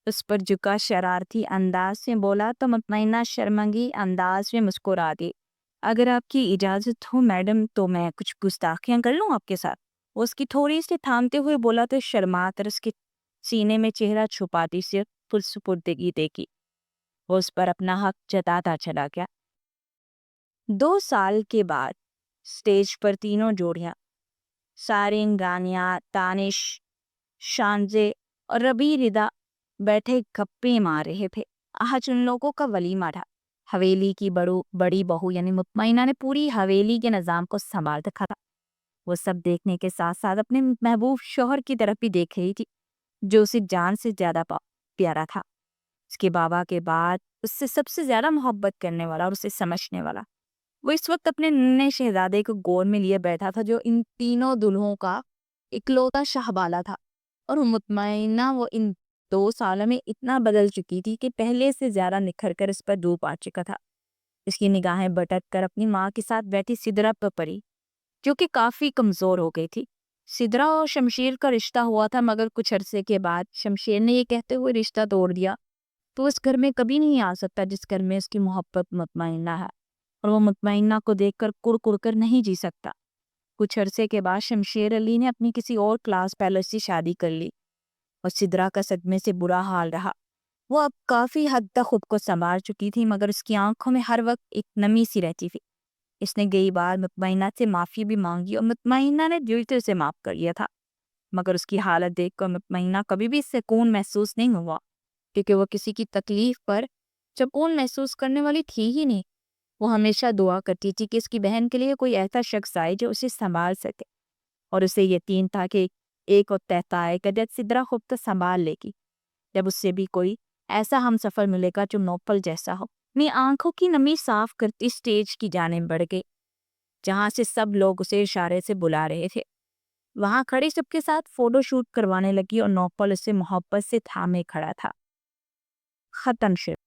اس پر جھکا شرارتی انداز سے بولا تو مطمئنہ شرمنگی انداز میں مسکرا دی۔ اگر آپ کی اجازت ہو میڈم تو میں کچھ گستاخیاں کر لوں آپ کے ساتھ؟ وہ اس کی تھوڑی سی تھامتے ہوئے بولا تو شرما کر اس کے سینے میں چہرہ چھپاتی سے پرسپردگی دیکھی۔ وہ اس پر اپنا حق جتاتا چلا گیا۔ 2 سال کے بعد سٹیج پر تینوں جوڑیاں سارین گانیہ، دانش، شانزے اور ربی ردا بیٹھے گپے مار رہے تھے۔ آج ان لوگوں کا ولیمہ تھا۔ حویلی کی بڑی بہو یعنی مطمئنہ نے پوری حویلی کے نظام کو سنبھال رکھا تھا۔ وہ سب دیکھنے کے ساتھ ساتھ اپنے محبوب شوہر کی طرف بھی دیکھ رہی تھی، جو اسے جان سے زیادہ پیارا تھا۔ اس کے بابا کے بعد اس سے سب سے زیادہ محبت کرنے والا اور اسے سمجھنے والا۔ وہ اس وقت اپنے ننھے شہزادے کو گود میں لیے بیٹھا تھا، جو ان تینوں دلہوں کا اکلوتا شہبالہ تھا، اور مطمئنہ وہ ان 2 سالوں میں اتنا بدل چکی تھی کہ پہلے سے زیادہ نکھر کر اس پر ڈوب آ چکا تھا۔ اس کی نگاہیں بٹک کر اپنی ماں کے ساتھ بیٹھی سدرا پر پڑی، جو کہ کافی کمزور ہو گئی تھی۔ سدرا اور شمشیر کا رشتہ ہوا تھا، مگر کچھ عرصے کے بعد شمشیر نے یہ کہتے ہوئے رشتہ توڑ دیا تو اس گھر میں کبھی نہیں آ سکتا جس گھر میں اس کی محبت مطمئنہ ہے، اور وہ مطمئنہ کو دیکھ کر کڑ کر نہیں جی سکتا۔ کچھ عرصے کے بعد شمشیر علی نے اپنی کسی اور کلاس پیلس سے شادی کر لی، اور سدرا کا صدمے سے برا حال رہا۔ وہ اب کافی حد تک خود کو سنبھال چکی تھی، مگر اس کی آنکھوں میں ہر وقت ایک نمی سی رہتی تھی۔ اس نے کئی بار مطمئنہ سے معافی بھی مانگی اور مطمئنہ نے دل سے اسے معاف کر لیا تھا، مگر اس کی حالت دیکھ کر مطمئنہ کبھی بھی سکون محسوس نہیں ہوا، کیونکہ وہ کسی کی تکلیف پر سکون محسوس کرنے والی تھی ہی نہیں۔ وہ ہمیشہ دعا کرتی تھی کہ اس کی بہن کے لیے کوئی ایسا شخص آئے جو اسے سنبھال سکے، اور اسے یقین تھا کہ ایک وقت ایسا آئے گا جب سدرا خود تو سنبھال لے گی، جب اس سے بھی کوئی ایسا ہم سفر ملے گا جو نوفل جیسا ہو۔ اپنی آنکھوں کی نمی صاف کرتی سٹیج کی جانب بڑھ گئی، جہاں سے سب لوگ اسے اشارے سے بلا رہے تھے۔ وہاں کھڑی سب کے ساتھ فوٹو شوٹ کروانے لگی اور نوفل اسے محبت سے تھامے کھڑا تھا۔ ختم شعر۔